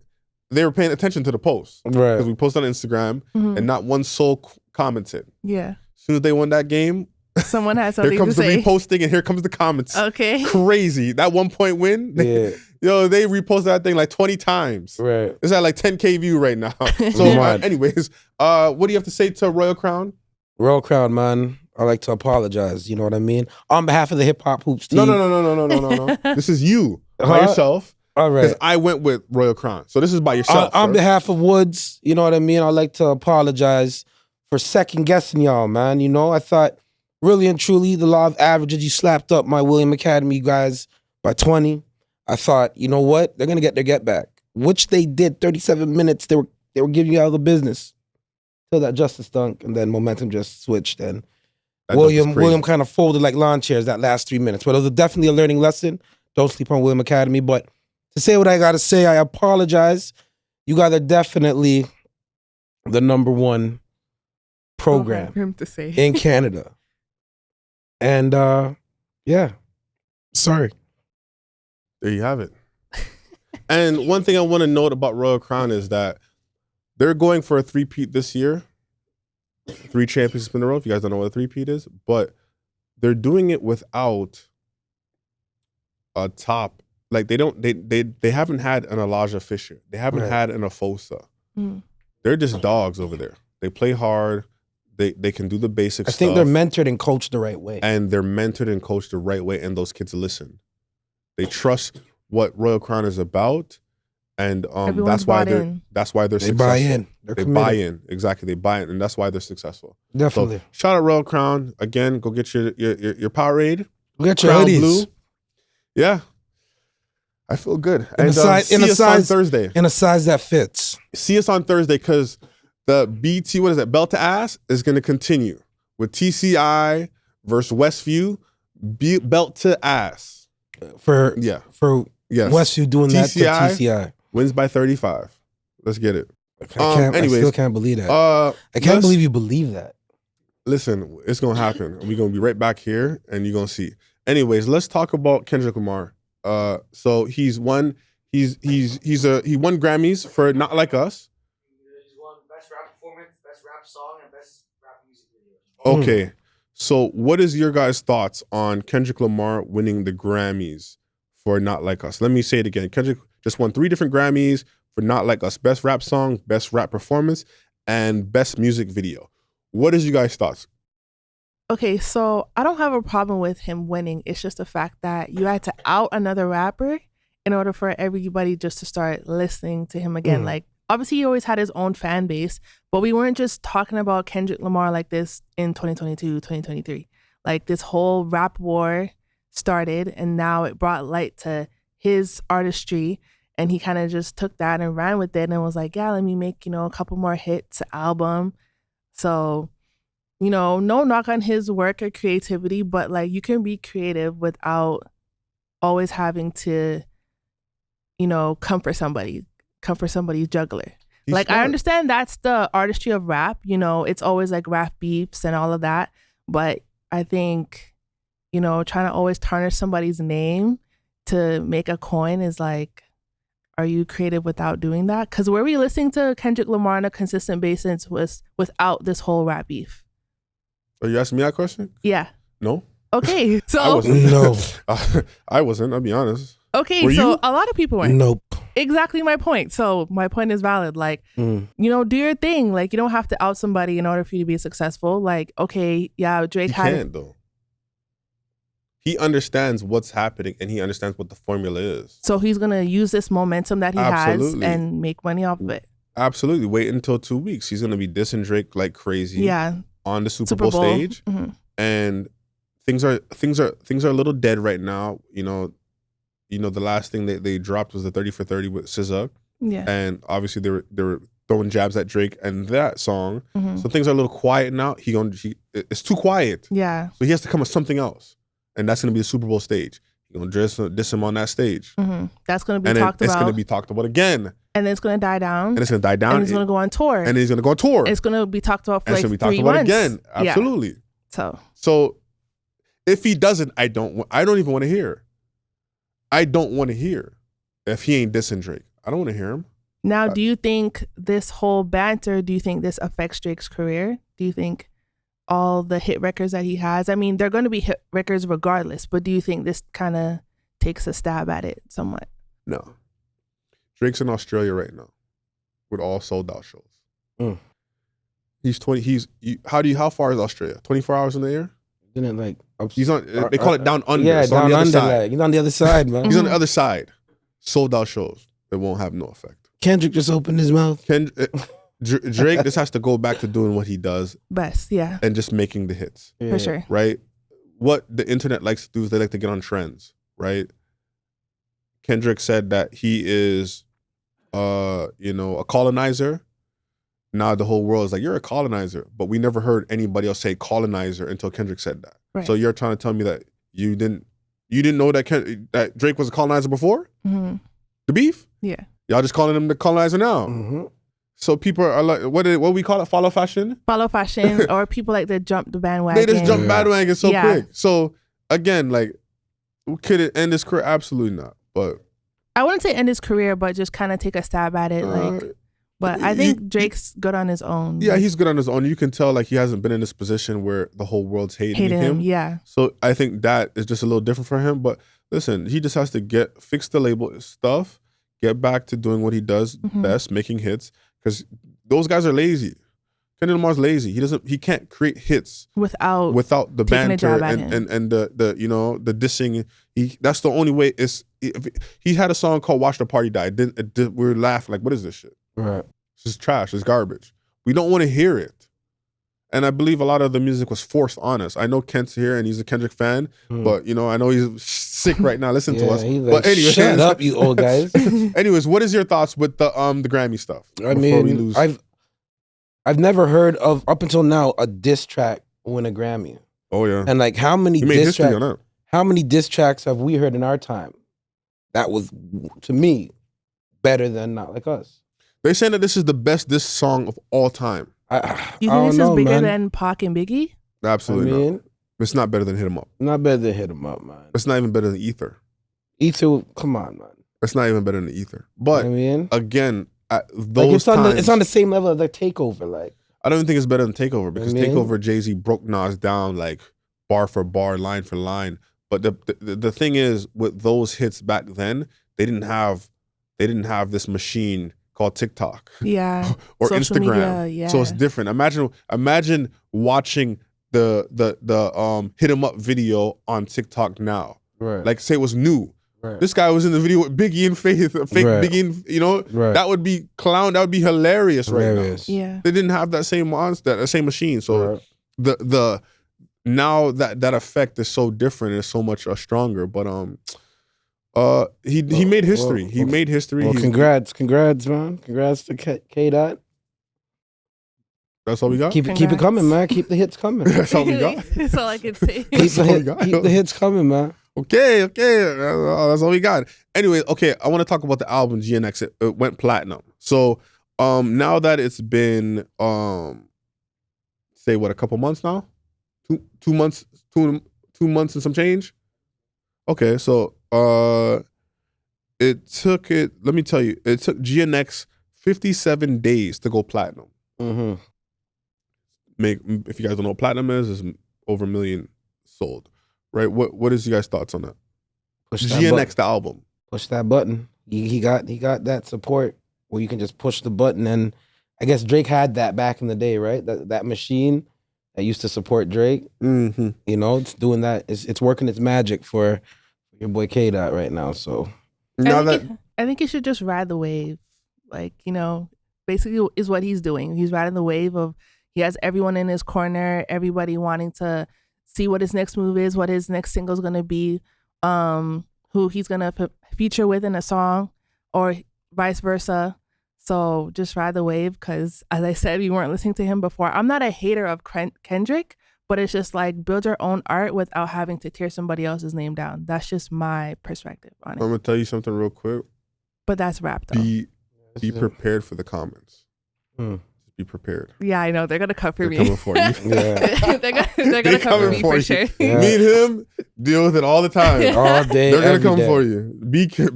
they were paying attention to the post, right? Because we posted on Instagram and not one soul commented. Yeah. As soon as they won that game, someone had something here comes to the say. reposting and here comes the comments. Okay. Crazy. That 1 point win. They reposted that thing like 20 times. Right. It's at like 10K view right now. So anyways, what do you have to say to Royal Crown? Royal Crown, man. I like to apologize. You know what I mean? On behalf of the Hip Hop Hoops team. No. This is you by yourself. All right. Because I went with Royal Crown. So this is by yourself. On behalf of Woods, you know what I mean? I'd like to apologize for second guessing y'all, man. I thought really and truly the law of averages, you slapped up my William Academy guys by 20. I thought, you know what? They're going to get their get back, which they did. 37 minutes, they were giving you out of the business till that Justice dunk, and then momentum just switched, and William kind of folded like lawn chairs that last 3 minutes. But it was definitely a learning lesson. Don't sleep on William Academy. But to say what I got to say, I apologize. You guys are definitely the number one program For him to say. in Canada. And sorry. There you have it. And one thing I want to note about Royal Crown is that they're going for a three-peat this year. 3 championships in a row, if you guys don't know what a three-peat is. But they're doing it without a top. Like they haven't had an Elijah Fisher. They haven't had an Afosa. They're just dogs over there. They play hard. They can do the basic stuff. I think they're mentored and coached the right way. And they're mentored and coached the right way, and those kids listen. They trust what Royal Crown is about, and that's why they're successful. Buy in. They buy in. Exactly. They buy in, and that's why they're successful. Definitely. So, shout out Royal Crown. Again, go get your Powerade. Go get your Crown hoodies. Blue. Yeah. I feel good. In And see us on Thursday. In a size that fits. See us on Thursday, because the BT, what is that, Belt to Ass, is going to continue with TCI versus Westview, Belt to Ass. For yes. Westview doing that to TCI. Wins by 35. Let's get it. I still can't believe that. I can't believe you believe that. Listen, it's going to happen. We're going to be right back here, and you're going to see. Anyways, let's talk about Kendrick Lamar. So he won Grammys for Not Like Us. He's won Best Rap Performance, Best Rap Song, and Best Rap Music Video. Okay. So what is your guys' thoughts on Kendrick Lamar winning the Grammys for Not Like Us? Let me say it again. Kendrick just won 3 different Grammys for Not Like Us. Best Rap Song, Best Rap Performance, and Best Music Video. What is you guys' thoughts? Okay, so I don't have a problem with him winning. It's just the fact that you had to out another rapper in order for everybody just to start listening to him again. Like, obviously he always had his own fan base, but we weren't just talking about Kendrick Lamar like this in 2022, 2023. Like this whole rap war started, and now it brought light to his artistry, and he kind of just took that and ran with it and was like, yeah, let me make, a couple more hits, album. So, no knock on his work or creativity, but like you can be creative without always having to, come for somebody's juggler. He's like smart. I understand that's the artistry of rap, it's always like rap beefs and all of that, but I think, trying to always tarnish somebody's name to make a coin is like, are you creative without doing that? Because were we listening to Kendrick Lamar on a consistent basis was without this whole rap beef? Are you asking me that question? Yeah. No. Okay, so I wasn't. No. I wasn't. I'll be honest. Okay, Were so you? a lot of people weren't. Nope. Exactly my point. So my point is valid. Like, do your thing. Like, you don't have to out somebody in order for you to be successful. Like, okay, yeah, Drake He had can't though. He understands what's happening and he understands what the formula is. So he's gonna use this momentum that he Absolutely. has and make money off of it. Absolutely. Wait until 2 weeks. He's gonna be dissing Drake like crazy. Yeah. On the Super Bowl stage, and things are a little dead right now. The last thing they dropped was the 30 for 30 with SZA. Yeah. And obviously they were throwing jabs at Drake and that song. So things are a little quiet now. It's too quiet. Yeah. So he has to come with something else. And that's going to be the Super Bowl stage. You're going to diss him on that stage. That's going to be and talked about. It's going to be talked about again. And then it's going to die down. And it's going to die down. And he's going to go on tour. And then he's going to go on tour. And it's going to be talked about for and like it's going to be 3 talked months. about again. Absolutely. Yeah. So if he doesn't, I don't even want to hear. I don't want to hear if he ain't dissing Drake. I don't want to hear him. Now, do you think this whole banter, do you think this affects Drake's career? Do you think all the hit records that he has, I mean, they're going to be hit records regardless, but do you think this kind of takes a stab at it somewhat? No. Drake's in Australia right now with all sold out shows. He's 20. How far is Australia? 24 hours in the air? Isn't it like He's on. They call it down under. Yeah, so down on the other under. side. Like, he's on the other side, man. He's on the other side. Sold out shows. It won't have no effect. Kendrick just opened his mouth. Drake just has to go back to doing what he does best, yeah, and just making the hits. Yeah. for sure. Right? What the internet likes to do is they like to get on trends, right? Kendrick said that he is a colonizer. Now the whole world is like, you're a colonizer. But we never heard anybody else say colonizer until Kendrick said that. Right. So you're trying to tell me that you didn't know that Drake was a colonizer before? The beef? Yeah. Y'all just calling him the colonizer now. So people are like, what do we call it? Follow fashion? Follow fashion, or people like to jump the bandwagon. They just jump bandwagon so Yeah. quick. So again, like, could it end his career? Absolutely not. But I wouldn't say end his career, but just kind of take a stab at it. But I think Drake's good on his own. Yeah, he's good on his own. You can tell like he hasn't been in this position where the whole world's hating him. Yeah. So I think that is just a little different for him. But listen, he just has to fix the label stuff, get back to doing what he does best, making hits. Because those guys are lazy. Kendrick Lamar's lazy. He can't create hits without the banter and the dissing. That's the only way. He had a song called "Watch the Party Die." We were laughing like, what is this shit? Right. This is trash. It's garbage. We don't want to hear it. And I believe a lot of the music was forced on us. I know Kent's here and he's a Kendrick fan, but I know he's sick right now. Listen to us. He's like, but anyways, shut up, you old guys. Anyways, what is your thoughts with the Grammy stuff? I mean, I've never heard of up until now a diss track win a Grammy. Oh yeah. And like how many diss tracks? On that. How many diss tracks have we heard in our time? That was, to me, better than Not Like Us. They're saying that this is the best diss song of all time. Do you think this is bigger than Pac and Biggie? Absolutely not. It's not better than Hit 'Em Up. Not better than Hit 'Em Up, man. It's not even better than Ether. Ether, come on, man. It's not even better than Ether. But again, those times, it's on the same level as like Takeover. Like I don't even think it's better than Takeover because Takeover, Jay-Z broke Nas down like bar for bar, line for line. But the thing is, with those hits back then, they didn't have this machine called TikTok, or social Instagram. Media, So it's different. Imagine watching the Hit 'Em Up video on TikTok now. Right. Like say it was new. Right. This guy was in the video with Biggie and Faith, fake Right. Biggie, and, you know, Right. that would be that would be hilarious, Hilarious. right now. Yeah. They didn't have that same monster, that same machine. So Right. the now that effect is so different and so much stronger. But he made history. He made history. Well, congrats, man. Congrats to K Dot. That's all we got. Keep it coming, man. Keep the hits coming. That's all we got. That's all I can say. Keep the hits coming, man. Okay. That's all we got. Anyway, okay, I want to talk about the album GNX. It went platinum. So now that it's been say what, a couple months now? Two months and some change? Okay, so it took GNX 57 days to go platinum. Mm-hmm. If you guys don't know what platinum is over 1 million sold. Right? What is you guys' thoughts on that? GNX, the album. Push that button. He got that support where you can just push the button, and I guess Drake had that back in the day, right? That machine that used to support Drake. Mm-hmm. You know, it's doing that. It's working its magic for your boy K Dot right now. So I think he should just ride the wave. Like, you know, basically is what he's doing. He's riding the wave of, he has everyone in his corner, everybody wanting to see what his next move is, what his next single is going to be, who he's going to feature with in a song, or vice versa. So just ride the wave, because as I said, we weren't listening to him before. I'm not a hater of Kendrick, but it's just like, build your own art without having to tear somebody else's name down. That's just my perspective on it. I'm gonna tell you something real quick. But that's rap though. Be prepared for the comments. Hmm. Be prepared. Yeah, I know. They're going to come for They're me. coming for you. Yeah. they're going to come for me for sure. Yeah. Me and him deal with it all the time. All day. They're gonna every come day. for you.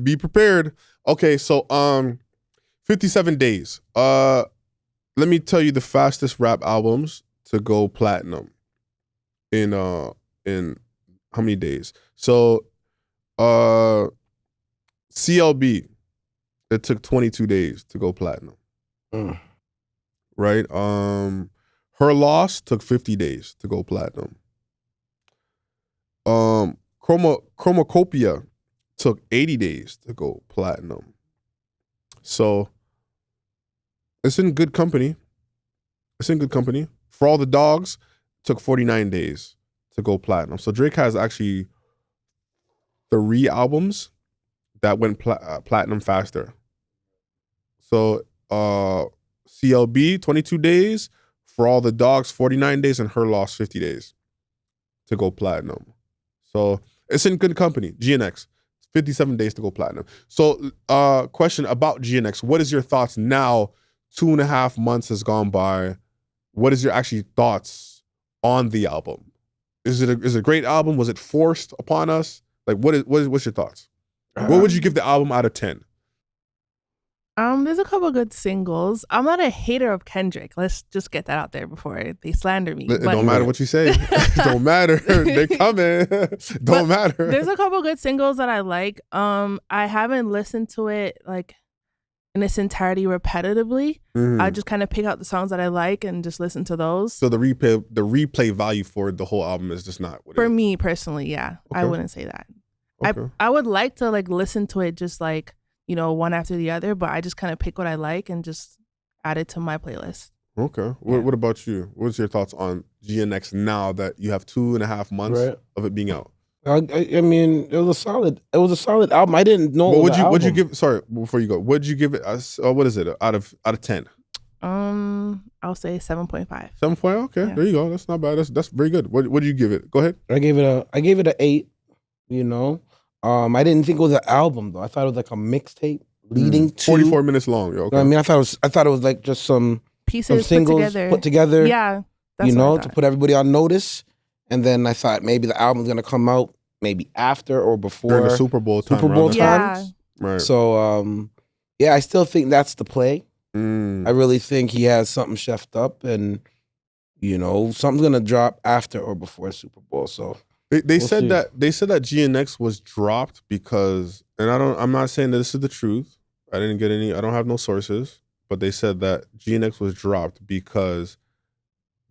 Be prepared. Okay, so 57 days. Let me tell you the fastest rap albums to go platinum in how many days? So CLB, it took 22 days to go platinum. Mm. Right? Her Loss took 50 days to go platinum. Chromacopia took 80 days to go platinum. So it's in good company. For All the Dogs took 49 days to go platinum. So Drake has actually 3 albums that went platinum faster. So CLB 22 days, For All the Dogs 49 days, and Her Loss 50 days to go platinum. So it's in good company. GNX 57 days to go platinum. So question about GNX. What is your thoughts now? 2.5 months has gone by. What is your actually thoughts on the album? Is it a great album? Was it forced upon us? Like what's your thoughts? What would you give the album out of 10? There's a couple good singles. I'm not a hater of Kendrick. Let's just get that out there before they slander me. It don't matter what you say. It don't matter. They're coming. Don't matter. There's a couple good singles that I like. I haven't listened to it like in its entirety repetitively. Mhm. I just kind of pick out the songs that I like and just listen to those. So the replay value for the whole album is just not what For it is. me personally, yeah, I Okay. wouldn't say that. Okay. I would like to like listen to it just like, you know, one after the other, but I just kind of pick what I like and just add it to my playlist. Okay. Yeah. What about you? What's your thoughts on GNX now that you have 2.5 months Right. of it being out? I mean, it was a solid album. I didn't know. What it was would an you album. give? Sorry, before you go, what'd you give it? What is it out of 10? I'll say 7.5. 7.0. Okay, Yeah. there you go. That's not bad. That's very good. What do you give it? Go ahead. I gave it a 8. You know, I didn't think it was an album though. I thought it was like a mixtape leading to 44 minutes long. Yo, okay. I mean, I thought it was like just some Pieces singles put together. Yeah, that's you what I know, thought. to put everybody on notice. And then I thought maybe the album's gonna come out maybe after or before During the Super Bowl time. Super Bowl around that Yeah. times. time. Right. So yeah, I still think that's the play. Mm. I really think he has something chefed up, and you know, something's gonna drop after or before Super Bowl. So They We'll said see. that GNX was dropped because, and I'm not saying that this is the truth. I don't have no sources, but they said that GNX was dropped because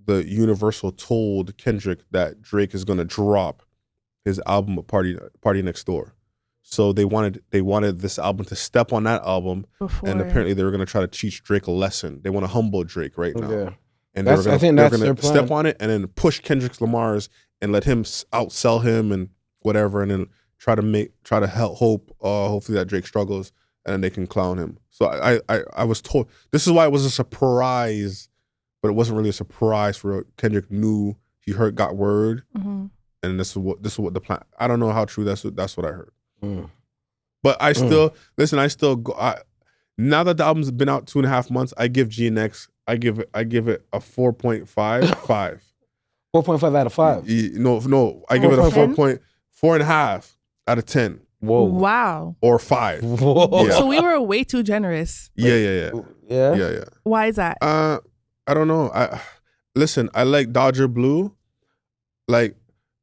the Universal told Kendrick that Drake is gonna drop his album Party Next Door. So they wanted this album to step on that album, Before. and apparently they were gonna try to teach Drake a lesson. They want to humble Drake right now, Yeah. and I think that's they're their gonna step plan. on it and then push Kendrick Lamar's and let him outsell him and whatever, and then try to help hopefully that Drake struggles and then they can clown him. So I was told this is why it was a surprise, but it wasn't really a surprise for Kendrick. Knew he got word, and this is what the plan. I don't know how true that's what I heard. But I still listen. I still go. Now that the album's been out 2.5 months, I give GNX. I give it a 4.5. 4.5 out of 5. No. I give it a 4.5 out of 10. Whoa. Wow. Or 5. Whoa. Yeah. So we were way too generous. Yeah. Why is that? I don't know. Listen. I like Dodger Blue, like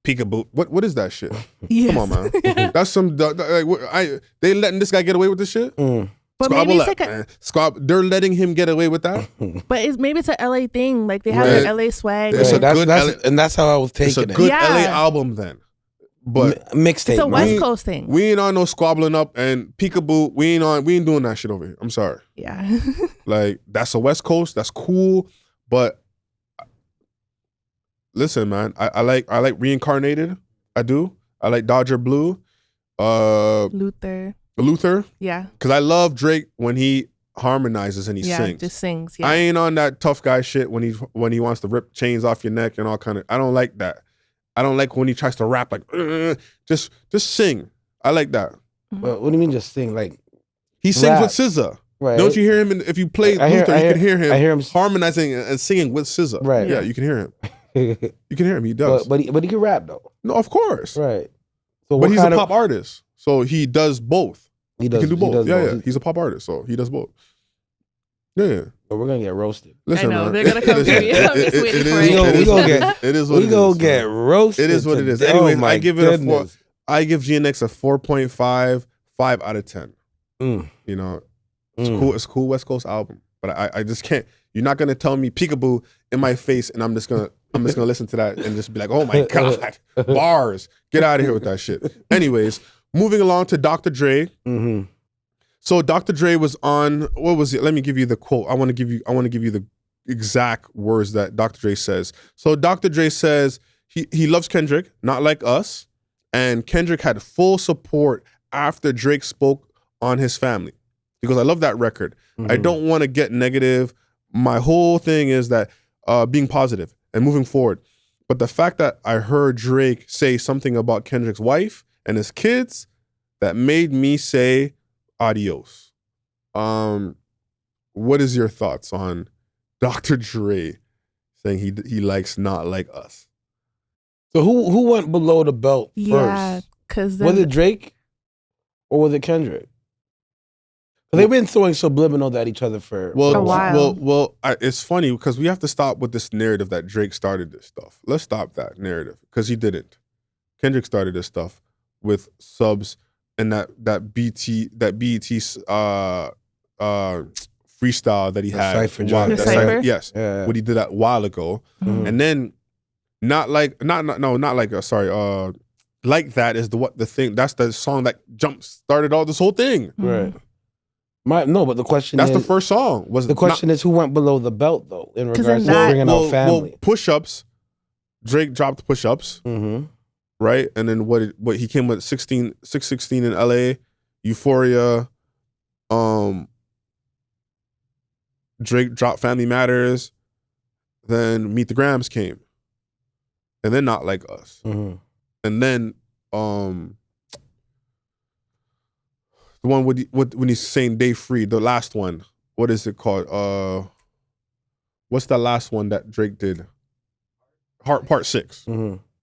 Peekaboo. What is that shit? Yes. Come on, man. That's some. They letting this guy get away with this shit. But maybe it's like they're letting him get away with that. But maybe it's an LA thing. Like they have their LA swag. It's and that's how I was taking it. It's a good LA album then. But mixtape. It's a West Coast thing. We ain't on no squabbling up and peekaboo. We ain't doing that shit over here. I'm sorry. Yeah. Like that's a West Coast. That's cool. But listen, man, I like Reincarnated. I do. I like Dodger Blue. Luther. Yeah. Because I love Drake when he harmonizes and he sings. Yeah, just sings. Yeah. I ain't on that tough guy shit when he wants to rip chains off your neck and all kind of. I don't like that. I don't like when he tries to rap like just sing. I like that. Well, what do you mean just sing? Like he sings with SZA. Right. Don't you hear him? If you play Luther, you can hear him. I hear him harmonizing and singing with SZA. Right. Yeah, you can hear him. You can hear him. He does. But he can rap though. No, of course. Right. So but he's a pop artist, so he does both. He can do both. Yeah. He's a pop artist, so he does both. Yeah. But we're gonna get roasted. Listen, I know, man. they're gonna come to me. I'm just waiting for it. We gonna get. It is what it is. We gonna get roasted. It is what it is. today. Anyways, Oh my I give it goodness. a 4. I give GNX a 4.5, 5 out of 10. Mm. You know, it's cool. It's a cool West Coast album, but I just can't. You're not gonna tell me peekaboo in my face, and I'm just gonna listen to that and just be like, oh my god, bars. Get out of here with that shit. Anyways, moving along to Dr. Dre. Mm-hmm. So Dr. Dre was on. What was it? Let me give you the quote. I want to give you the exact words that Dr. Dre says. So Dr. Dre says he loves Kendrick, not like us, and Kendrick had full support after Drake spoke on his family. He goes, I love that record. Mm-hmm. I don't want to get negative. My whole thing is that being positive and moving forward. But the fact that I heard Drake say something about Kendrick's wife and his kids, that made me say adios. What is your thoughts on Dr. Dre saying he likes not like us? So who went below the belt first? Yeah, because was it Drake or was it Kendrick? They've been throwing subliminal at each other for a while. Well, it's funny because we have to stop with this narrative that Drake started this stuff. Let's stop that narrative because he didn't. Kendrick started this stuff with subs and that BET freestyle that he had. Cypher joint. Cypher? Yes, Yeah. what he did that a while ago, and then like that is the thing. That's the song that started all this whole thing. Right. But the question That's is, the first song. The question is who went below the belt though in regards to that- bringing out family. Well, push-ups. Drake dropped push-ups, right? And then what he came with 616 in LA, Euphoria. Drake dropped Family Matters. Then Meet the Grams came, and then Not Like Us, and then the one when he's saying Day Free, the last one. What is it called? What's the last one that Drake did? Heart Part 6.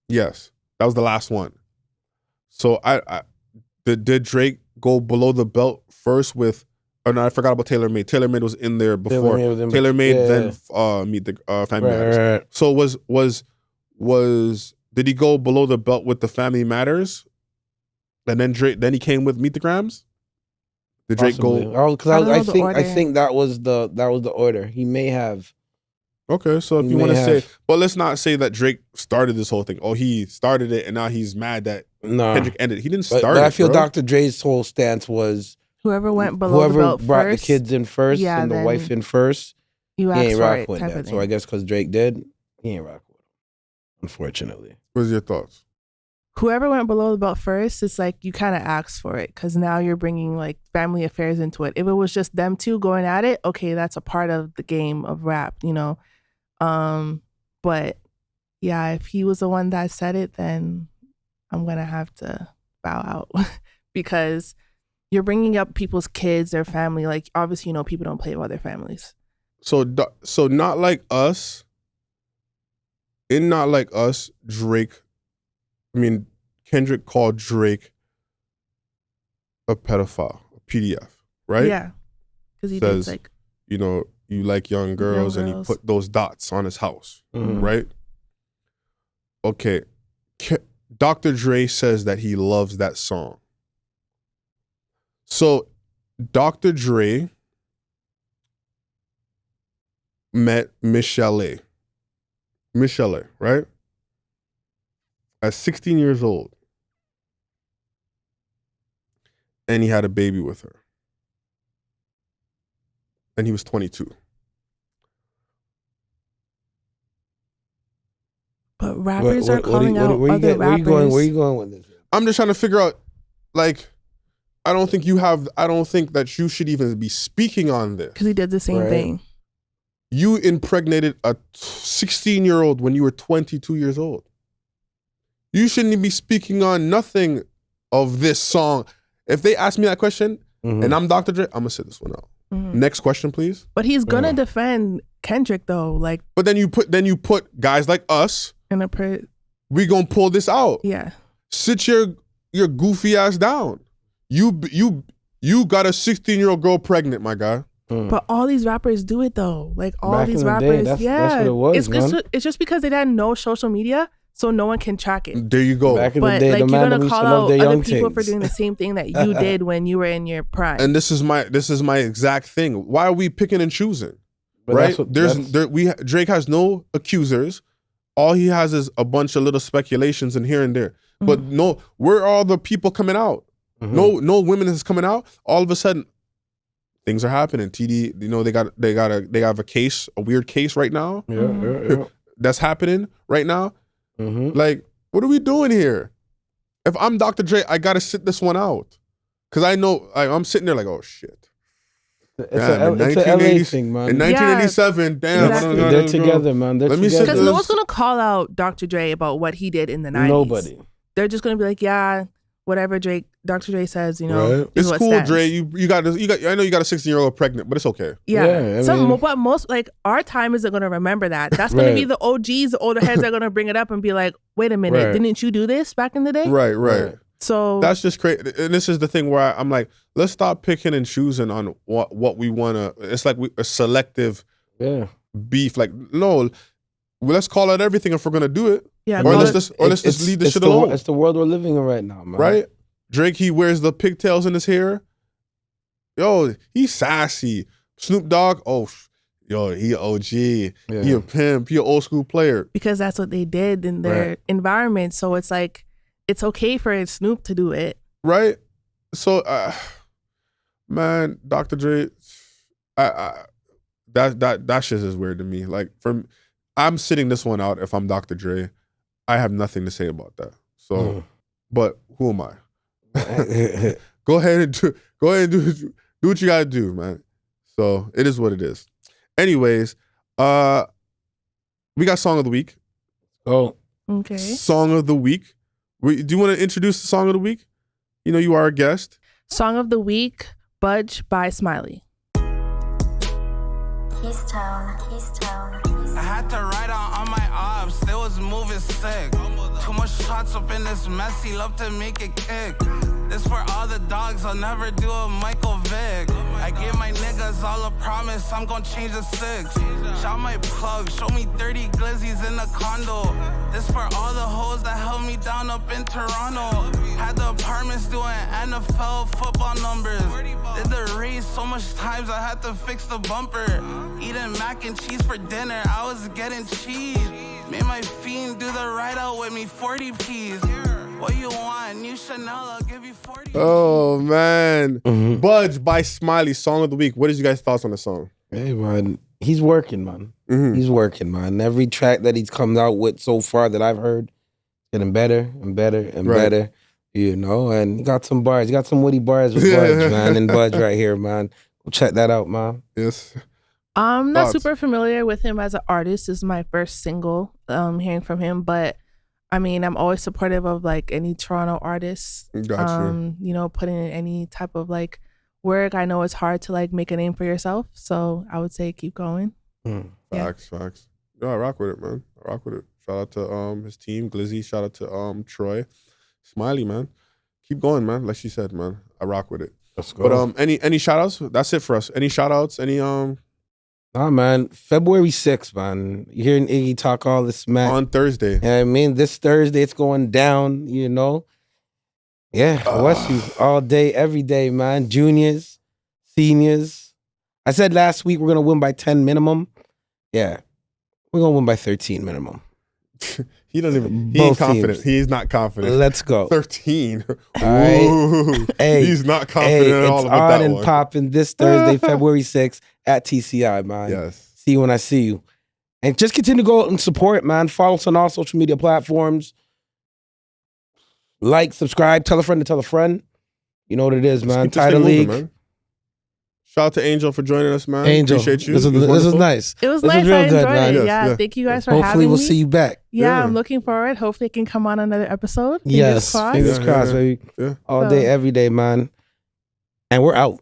Yes, that was the last one. So did Drake go below the belt first with? Oh no, I forgot about Taylor Made. Taylor Made was in there before. Taylor Made, then Meet the Family Matters. Right. So did he go below the belt with the Family Matters, and then he came with Meet the Grams? Did Drake go? Because I think that was the order. He may have. Okay, so if He you may want to have. say, but let's not say that Drake started this whole thing. Oh, he started it, and now he's mad that No. Kendrick ended. He didn't But, start but it, I feel bro. Dr. Dre's whole stance was Whoever went below the whoever belt brought first, the kids in first yeah, and the then wife in first, you he ask ain't for rock it with type that. of So I thing. guess because Drake did, he ain't rock with him, unfortunately. What's your thoughts? Whoever went below the belt first, it's like you kind of asked for it because now you're bringing like family affairs into it. If it was just them two going at it, okay, that's a part of the game of rap, you know. But yeah, if he was the one that said it, then I'm gonna have to bow out because you're bringing up people's kids, their family. Like obviously, you know, people don't play about their families. So not like us. In Not Like Us, Kendrick called Drake a pedophile, a PDF, right? Yeah, because he Says, did like, you know, you like young girls, and he girls. put those dots on his house, Mhm. right? Okay, Dr. Dre says that he loves that song. So Dr. Dre met Michelle, right? At 16 years old. And he had a baby with her. And he was 22. But rappers are calling out where other rappers. Where you going with this? I'm just trying to figure out, like, I don't think that you should even be speaking on this. Because he did the same Right. thing. You impregnated a 16-year-old when you were 22 years old. You shouldn't be speaking on nothing of this song. If they ask me that question, Mhm. and I'm Dr. Dre, I'm gonna sit this one out. Mhm. Next question, please. But he's gonna defend Kendrick though, like But then you put guys like us. in a We gonna pull this out. yeah. Sit your goofy ass down. You got a 16-year-old girl pregnant, my guy. But all these rappers do it though. Like all Back these in the day, rappers, that's yeah. what it was, it's just because they didn't know social media, so no one can track it. There you go. Back in the But day, like the you're man gonna used to call love out their other young people for things. doing the same thing that you did when you were in your prime. And this is my exact thing. Why are we picking and choosing? But right? that's what- Drake has no accusers. All he has is a bunch of little speculations and here and there. But no, where are all the people coming out? Mhm. No women is coming out. All of a sudden, things are happening. TD, you know, they have a weird case right now. Yeah. That's happening right now. Mhm. Like, what are we doing here? If I'm Dr. Dre, I gotta sit this one out. Cause I know I'm sitting there like, oh shit. It's Damn, a LA thing, man. In 1987, damn. Exactly. They're together, man. They're Let me sit together. Because no this- one's gonna call out Dr. Dre about what he did in the 90s. Nobody. They're just gonna be like, yeah, whatever Dr. Dre says, you know, Right. is It's what cool, stands. Dre. You got. I know you got a 16-year-old pregnant, but it's okay. Yeah, Yeah, I mean- but most like our time isn't gonna remember that. That's gonna be Right. the OGs, the older heads are gonna bring it up and be like, wait a minute, Right. didn't you do this back in the day? Right. Right. So That's just crazy. And this is the thing where I'm like, let's stop picking and choosing on what we want to. It's like a selective Yeah. beef. Like, no, let's call out everything if we're gonna do it. yeah, Or call let's it- just leave this shit alone. It's the world we're living in right now, man. Right? Drake, he wears the pigtails in his hair. Yo, he's sassy. Snoop Dogg, he a OG. Yeah. He a pimp. He an old school player. because that's what they did in their Right. environment. So it's like it's okay for Snoop to do it. Right? So, man, Dr. Dre, that shit is weird to me. Like, I'm sitting this one out if I'm Dr. Dre. I have nothing to say about that. So, but who am I? Go ahead and do what you gotta do, man. So it is what it is. Anyways, we got song of the week. Oh, Okay. Song of the week. Do you want to introduce the song of the week? You know, you are a guest. Song of the week, Budge by Smiley. Keystone. I had to write on my ops, they was moving sick. Too much shots up in this mess, he love to make it kick. This for all the dogs, I'll never do a Michael Vick. I gave my niggas all a promise, I'm gon' change the 6. Shot my plug, show me 30 glizzies in the condo. This for all the hoes that held me down up in Toronto. Had the apartments doing NFL football numbers. Did the race so much times I had to fix the bumper. Eating mac and cheese for dinner, I was getting cheese. Made my fiend do the ride out with me, 40 P's. What you want? New Chanel, I'll give you 40. Oh man, Budge by Smiley, song of the week. What is you guys' thoughts on the song? Hey man, he's working, man. He's working, man. Every track that he's come out with so far that I've heard, getting better and better and better. You know, and he got some bars. He got some witty bars with Budge, man. And Budge right here, man. Go check that out, man. Yes. I'm not super familiar with him as an artist. This is my first single hearing from him, but I mean, I'm always supportive of like any Toronto artists. Gotcha. You know, putting in any type of like work. I know it's hard to like make a name for yourself, so I would say keep going. Facts. Yeah, I rock with it, man. I rock with it. Shout out to his team, Glizzy. Shout out to Troy, Smiley, man. Keep going, man. Like she said, man. I rock with it. Let's go. But any shout outs? That's it for us. Any shout outs? Any Nah, man. February 6th, man. You're hearing Iggy talk all this smack. on Thursday. Yeah, I mean, this Thursday it's going down, you know. Yeah, Westview all day, every day, man. Juniors, seniors. I said last week we're gonna win by 10 minimum. Yeah, we're gonna win by 13 minimum. He doesn't even. He Both ain't confident. teams. He's not confident. Let's go. 13. right. Ooh. Hey, he's not confident at all it's about on that and one. popping this Thursday, February 6th at TCI, man. Yes. See you when I see you. And just continue to go out and support, man. Follow us on all social media platforms. Like, subscribe, tell a friend to tell a friend. You know what it is, Just man. keep this Title thing moving, League. man. Shout out to Angel for joining us, man. Angel. Appreciate you. This was wonderful. nice. It was This nice. was real I good, enjoyed man. it. Yes, Yeah, yeah. thank you guys for Hopefully having we'll me. see you back. Yeah, I'm looking forward. Hopefully, I can come on another episode. Yes. Fingers crossed. Fingers crossed, baby. Yeah. All day, every day, man. And we're out.